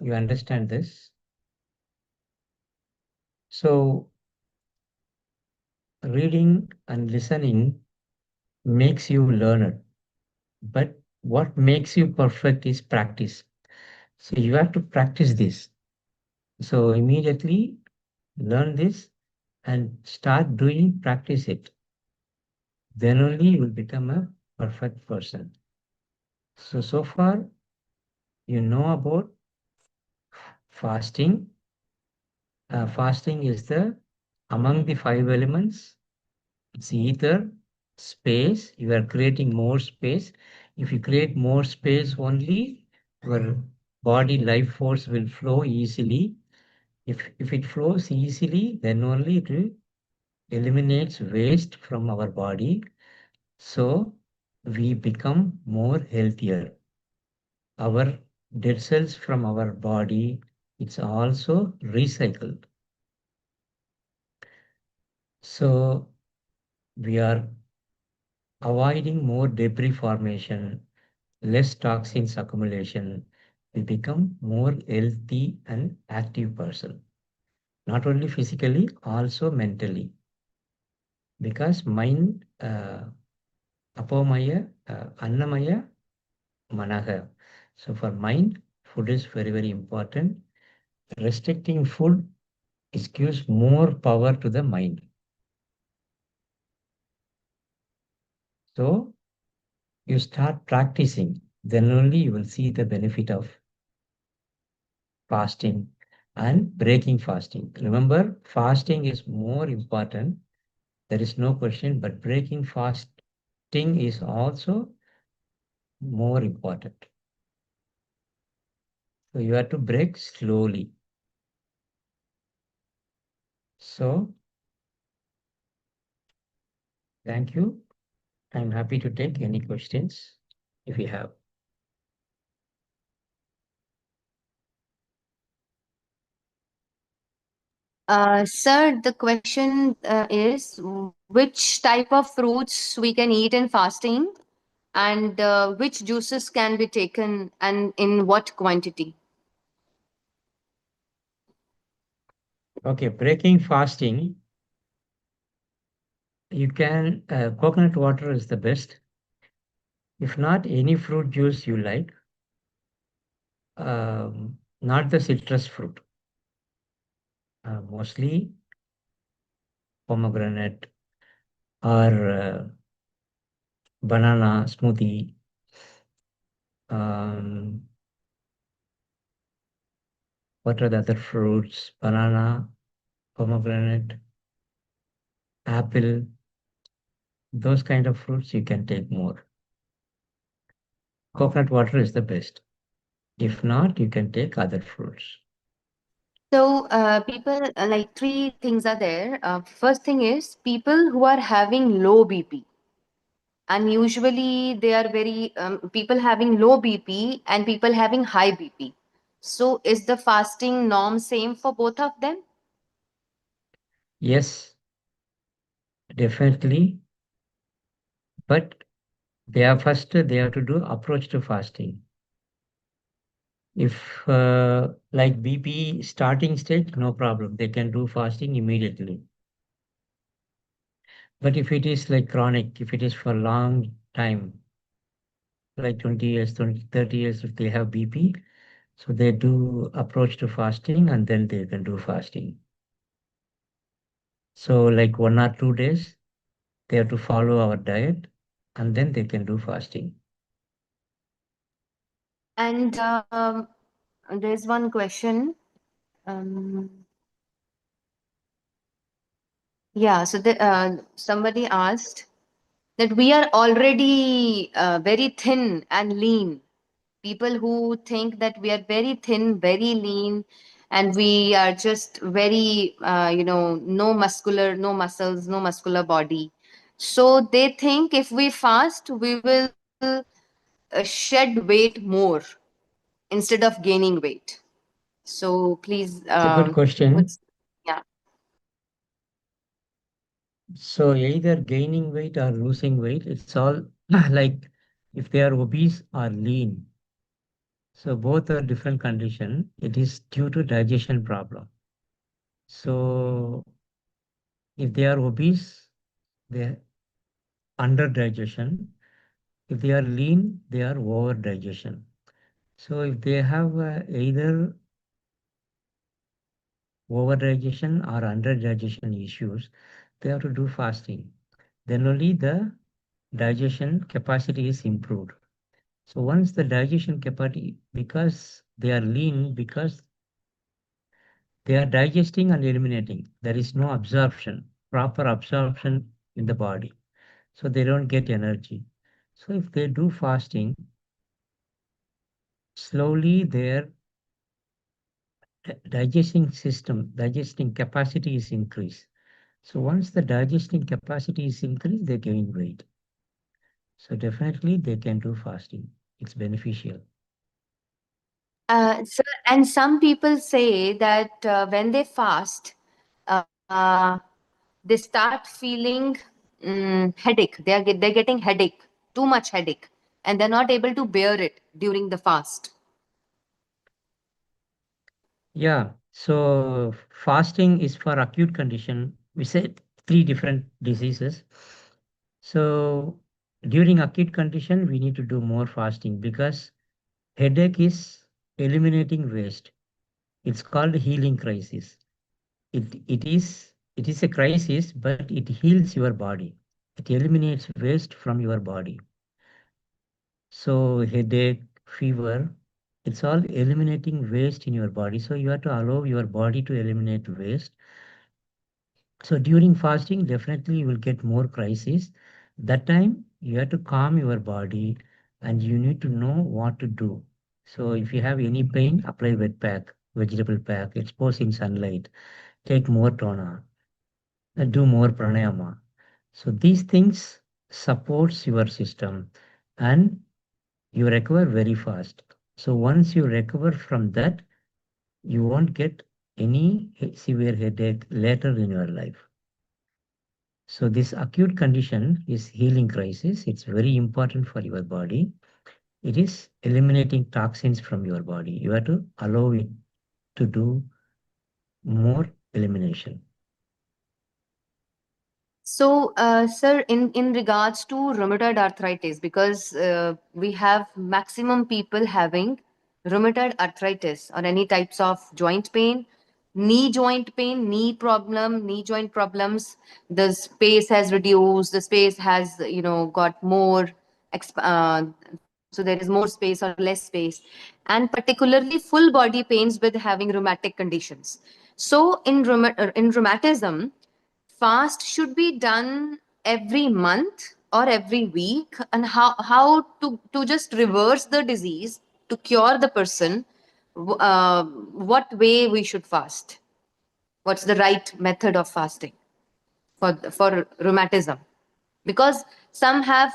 you understand this. So reading and listening makes you learner, but what makes you perfect is practice. So you have to practice this. So immediately learn this and start doing, practice it. Then only you will become a perfect person. So far you know about fasting. Fasting is the among the 5 elements. It's ether, space. You are creating more space. If you create more space only, your body life force will flow easily. If it flows easily, then only it will eliminates waste from our body. So we become more healthier. Our dead cells from our body, it's also recycled. So we are avoiding more debris formation, less toxins accumulation. We become more healthy and active person, not only physically, also mentally. Because mind, apomaya, annamaya, manaha. So for mind, food is very, very important. Restricting food, it gives more power to the mind. So you start practicing, then only you will see the benefit of fasting and breaking fasting. Remember, fasting is more important. There is no question, but breaking fasting is also more important. So you have to break slowly. So thank you. I'm happy to take any questions if you have. Sir, the question is which type of fruits we can eat in fasting and which juices can be taken and in what quantity? Okay, breaking fasting, you can, coconut water is the best. If not, any fruit juice you like, not the citrus fruit, mostly pomegranate or banana smoothie. Um, what are the other fruits? Banana, pomegranate, apple, those kind of fruits you can take more. Coconut water is the best. If not, you can take other fruits. So, people like three things are there. First thing is people who are having low BP, and usually they are very people having low BP and people having high BP. So, is the fasting norm same for both of them? Yes, definitely. But they have to do approach to fasting. If like BP starting stage, no problem. They can do fasting immediately. But if it is like chronic, if it is for long time, like 20 years, 20, 30 years, if they have BP, so they do approach to fasting and then they can do fasting. So like 1 or 2 days, they have to follow our diet. and then they can do fasting. And there's one question. Um, yeah, so somebody asked that we are already very thin and lean. People who think that we are very thin, very lean, and we are just very, no muscular, no muscles, no muscular body. So they think if we fast, we will shed weight more instead of gaining weight. So please, It's a good question. yeah. So either gaining weight or losing weight, it's all like if they are obese or lean. So both are different condition. It is due to digestion problem. So if they are obese, they are under digestion. If they are lean, they are over digestion. So if they have either over digestion or under digestion issues, they have to do fasting. Then only the digestion capacity is improved. So once the digestion capacity, because they are lean, because they are digesting and eliminating, there is no absorption, proper absorption in the body. So they don't get energy. So if they do fasting, slowly their digesting capacity is increased. So once the digesting capacity is increased, they gain weight. So definitely they can do fasting. It's beneficial. So, and some people say that when they fast, uh, they start feeling headache. They're getting headache, too much headache, and they're not able to bear it during the fast. Yeah, so fasting is for acute condition. We said three different diseases. So during acute condition, we need to do more fasting because headache is eliminating waste. It's called healing crisis. It is a crisis, but it heals your body. It eliminates waste from your body. So headache, fever, it's all eliminating waste in your body. So you have to allow your body to eliminate waste. So during fasting, definitely you will get more crisis. That time you have to calm your body and you need to know what to do. So if you have any pain, apply wet pack, vegetable pack, expose in sunlight, take more toner, and do more pranayama. So these things supports your system and you recover very fast. So once you recover from that, you won't get any severe headache later in your life. So this acute condition is healing crisis. It's very important for your body. It is eliminating toxins from your body. You have to allow it to do more elimination. So, sir, in regards to rheumatoid arthritis, because we have maximum people having rheumatoid arthritis or any types of joint pain, joint pain, knee joint problems. The space has reduced. The space has, got more. So there is more space or less space, and particularly full body pains with having rheumatic conditions. So in rheumatism, fast should be done every month or every week, and how to just reverse the disease, to cure the person, what way we should fast, what's the right method of fasting for rheumatism, because some have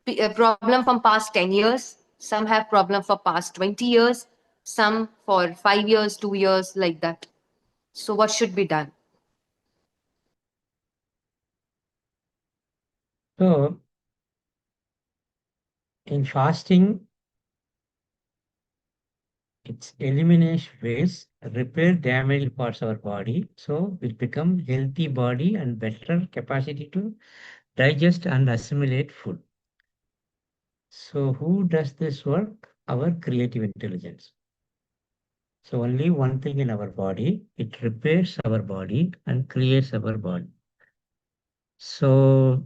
a problem from past 10 years, some have problem for past 20 years, some for 5 years, 2 years, like that. So what should be done? So in fasting, it's eliminate waste, repair damaged parts of our body. So it become healthy body and better capacity to digest and assimilate food. So who does this work? Our creative intelligence. So only one thing in our body, it repairs our body and creates our body. So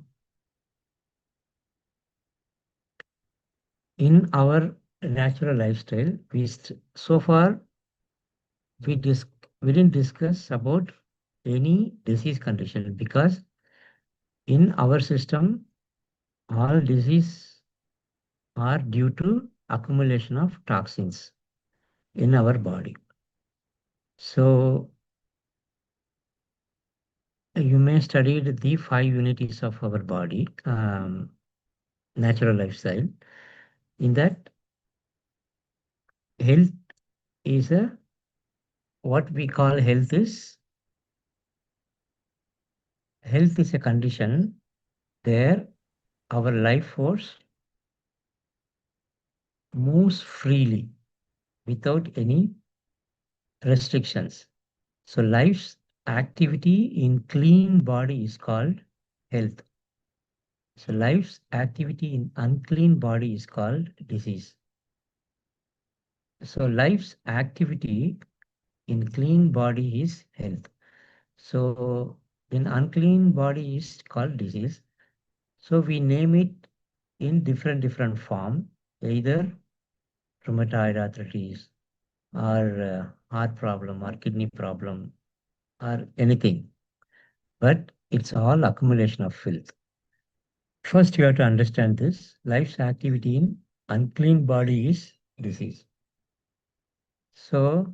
in our natural lifestyle, so far we didn't discuss about any disease condition, because in our system all disease are due to accumulation of toxins in our body. So you may studied the 5 unities of our body, natural lifestyle. In that, health is what we call health is a condition where our life force moves freely without any restrictions. So life's activity in clean body is called health. So life's activity in unclean body is called disease. So life's activity in clean body is health. So in unclean body is called disease. So we name it in different form, either rheumatoid arthritis or heart problem or kidney problem or anything. But it's all accumulation of filth. First, you have to understand this. Life's activity in unclean body is disease. So,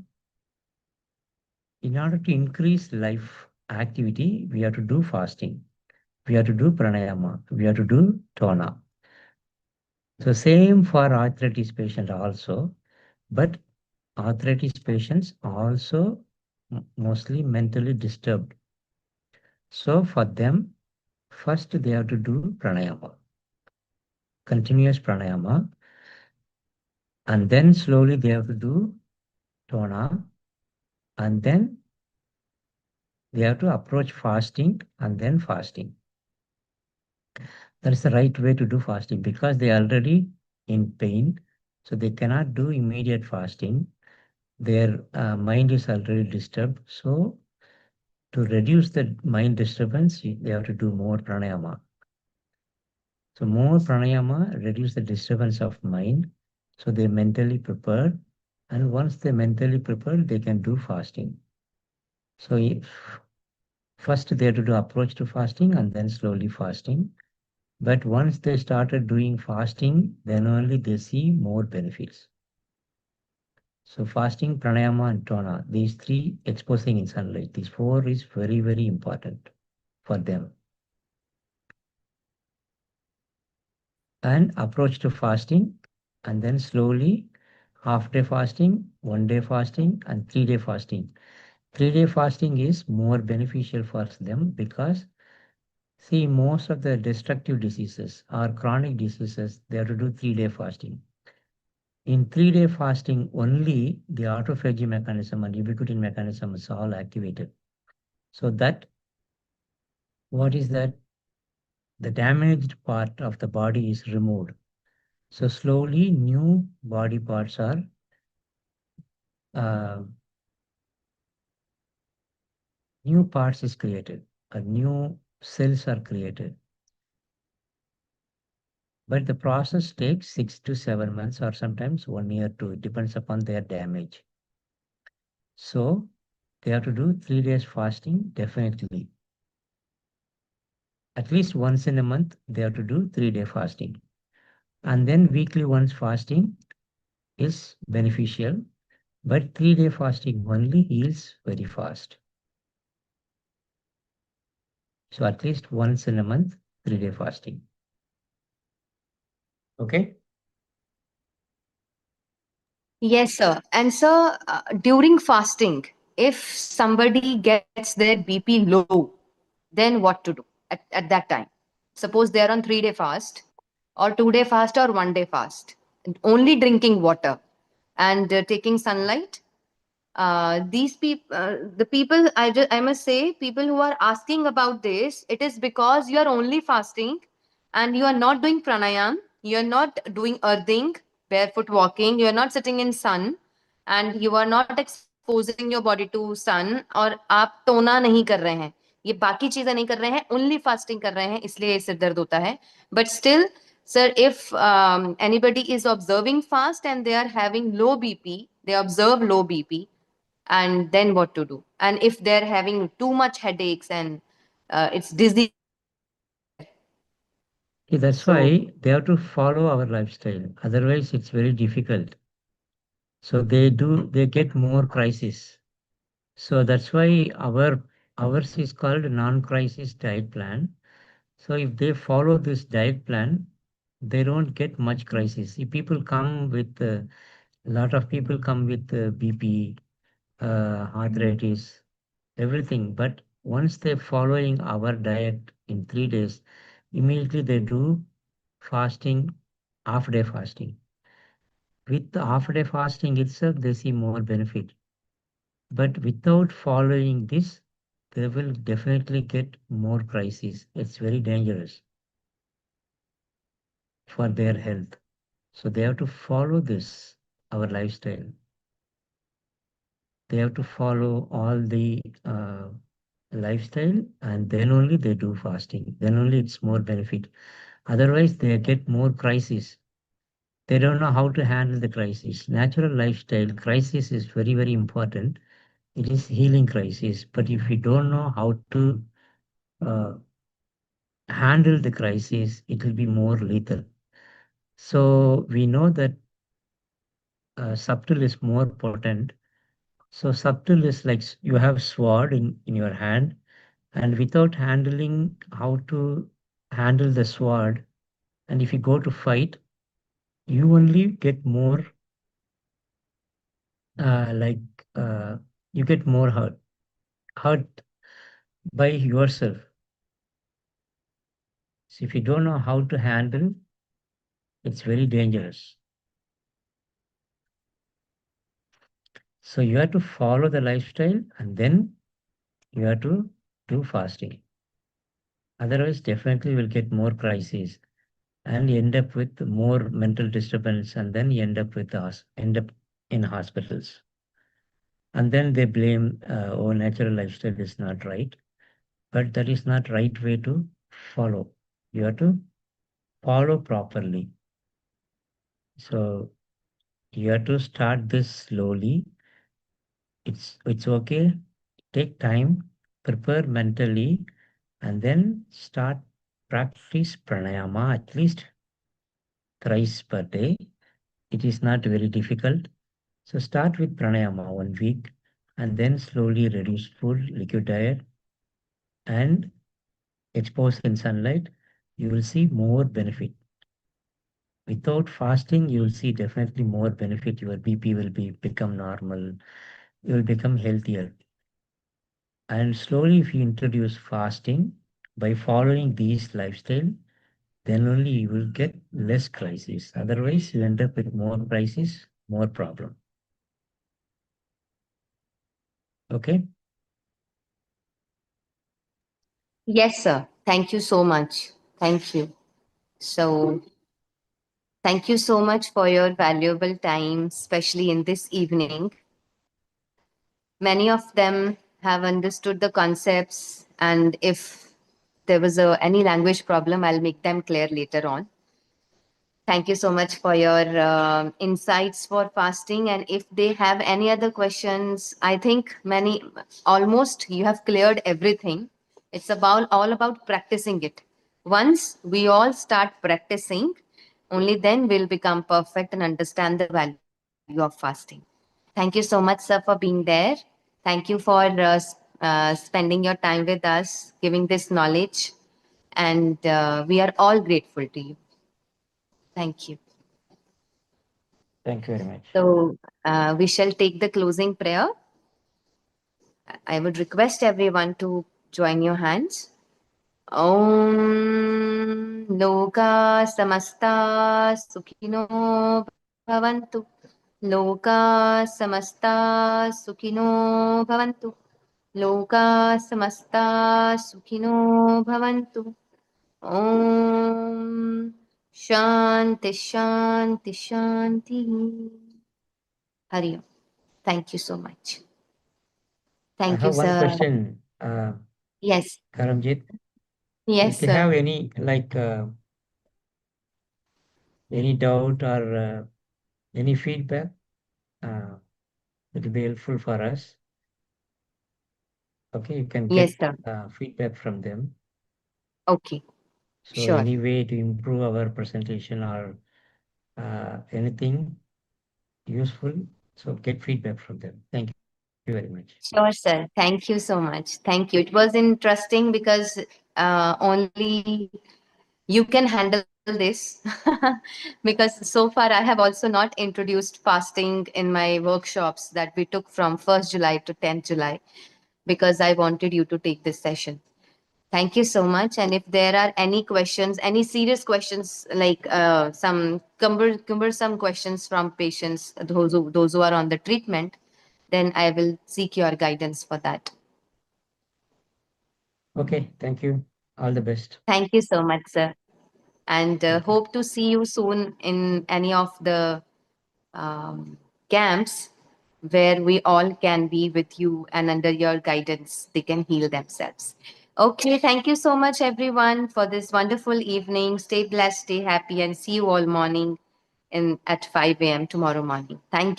in order to increase life activity, we have to do fasting. We have to do pranayama. We have to do tona. So, same for arthritis patient also. But arthritis patients also mostly mentally disturbed. So, for them, first they have to do pranayama, continuous pranayama, and then slowly they have to do tona, and then they have to approach fasting and then fasting. That is the right way to do fasting, because they are already in pain, so they cannot do immediate fasting. Their mind is already disturbed, so to reduce the mind disturbance, they have to do more pranayama. So more pranayama reduce the disturbance of mind, so they mentally prepare, and once they mentally prepare, they can do fasting. So if first they have to do approach to fasting and then slowly fasting. But once they started doing fasting, then only they see more benefits. So fasting, pranayama and tona, these three, exposing in sunlight, these four is very important for them. And approach to fasting, and then slowly half-day fasting, 1 day fasting, and 3-day fasting. 3-day fasting is more beneficial for them, because see, most of the destructive diseases or chronic diseases, they have to do 3-day fasting. In 3-day fasting, only the autophagy mechanism and ubiquitin mechanism is all activated. So that, what is that? The damaged part of the body is removed. So slowly new body parts are new parts is created, new cells are created. But the process takes 6 to 7 months or sometimes 1 year too. It depends upon their damage. So they have to do 3 days fasting, definitely. At least once in a month, they have to do 3-day fasting. And then weekly once fasting is beneficial, but 3-day fasting only heals very fast. So at least once in a month, 3-day fasting. Okay? Yes, sir. And sir, during fasting, if somebody gets their BP low, then what to do at that time? Suppose they are on 3-day fast, or 2-day fast, or 1-day fast, and only drinking water and taking sunlight. These people, the people, I must say, people who are asking about this, it is because you are only fasting and you are not doing pranayam, you are not doing earthing, barefoot walking, you are not sitting in sun, and you are not exposing your body to sun, और आप टोना नहीं कर रहे हैं, ये बाकी चीजें नहीं कर रहे हैं, only fasting कर रहे हैं, इसलिए सिर दर्द होता है. But still, Sir, if anybody is observing fast and they are having low BP, they observe low BP, and then what to do? And if they're having too much headaches and it's dizziness everywhere, That's so why they have to follow our lifestyle. Otherwise, it's very difficult. So they get more crisis. So that's why ours is called non-crisis diet plan. So if they follow this diet plan, they don't get much crisis. If people come with a lot of people come with BP, arthritis, everything. But once they're following our diet in 3 days, immediately they do fasting, half day fasting. With the half day fasting itself, they see more benefit. But without following this, they will definitely get more crises. It's very dangerous for their health. So they have to follow this, our lifestyle. They have to follow all the lifestyle, and then only they do fasting. Then only it's more benefit. Otherwise, they get more crisis. They don't know how to handle the crisis. Natural lifestyle crisis is very, very important. It is healing crisis. But if you don't know how to uh, handle the crisis, it will be more lethal. So we know that subtle is more potent. So subtle is like you have sword in your hand, and without handling how to handle the sword, and if you go to fight, you only get more like you get more hurt by yourself. So if you don't know how to handle, it's very dangerous. So you have to follow the lifestyle, and then you have to do fasting. Otherwise, definitely you will get more crises and you end up with more mental disturbance, and then you end up with end up in hospitals. And then they blame, oh, natural lifestyle is not right. But that is not right way to follow. You have to follow properly. So you have to start this slowly. It's okay. Take time, prepare mentally, and then start practice pranayama at least thrice per day. It is not very difficult. So start with pranayama 1 week, and then slowly reduce food, liquid diet, and expose in sunlight. You will see more benefit. Without fasting, you will see definitely more benefit. Your BP will become normal. You will become healthier. And slowly, if you introduce fasting by following these lifestyle, then only you will get less crisis. Otherwise, you end up with more crisis, more problem. Okay? yes, sir. Thank you so much. Thank you. So, thank you so much for your valuable time, especially in this evening. Many of them have understood the concepts, and if there was any language problem, I'll make them clear later on. Thank you so much for your insights for fasting. And if they have any other questions, I think many, almost you have cleared everything. It's about all about practicing it. Once we all start practicing, only then we'll become perfect and understand the value of fasting. Thank you so much, sir, for being there. Thank you for spending your time with us, giving this knowledge, and we are all grateful to you. Thank you. Thank you very much. So we shall take the closing prayer. I would request everyone to join your hands. Om Loka Samasta Sukhino Bhavantu. Loka Samasta Sukhino Bhavantu. Loka Samasta Sukhino Bhavantu. Om Shanti Shanti Shanti. Hari Om. Thank you so much. I Thank you, have one sir. question, Yes. Karamjit. Yes, If you have sir. any like any doubt or any feedback, it will be helpful for us. Okay, you can Yes, get sir. feedback from them. Okay, So sure. any way to improve our presentation or anything useful, so get feedback from them. Thank you very much. Sure, sir. Thank you so much. Thank you. It was interesting because only you can handle this. Because so far I have also not introduced fasting in my workshops that we took from 1st July to 10th July because I wanted you to take this session. Thank you so much. And if there are any questions, any serious questions, like some cumbersome questions from patients, those who are on the treatment, then I will seek your guidance for that. Okay, thank you. All the best. Thank you so much, sir. And Thank you. hope to see you soon in any of the um, camps where we all can be with you and under your guidance, they can heal themselves. Okay, thank you so much, everyone, for this wonderful evening. Stay blessed, stay happy, and see you all morning at 5 a.m. tomorrow morning. Thank you.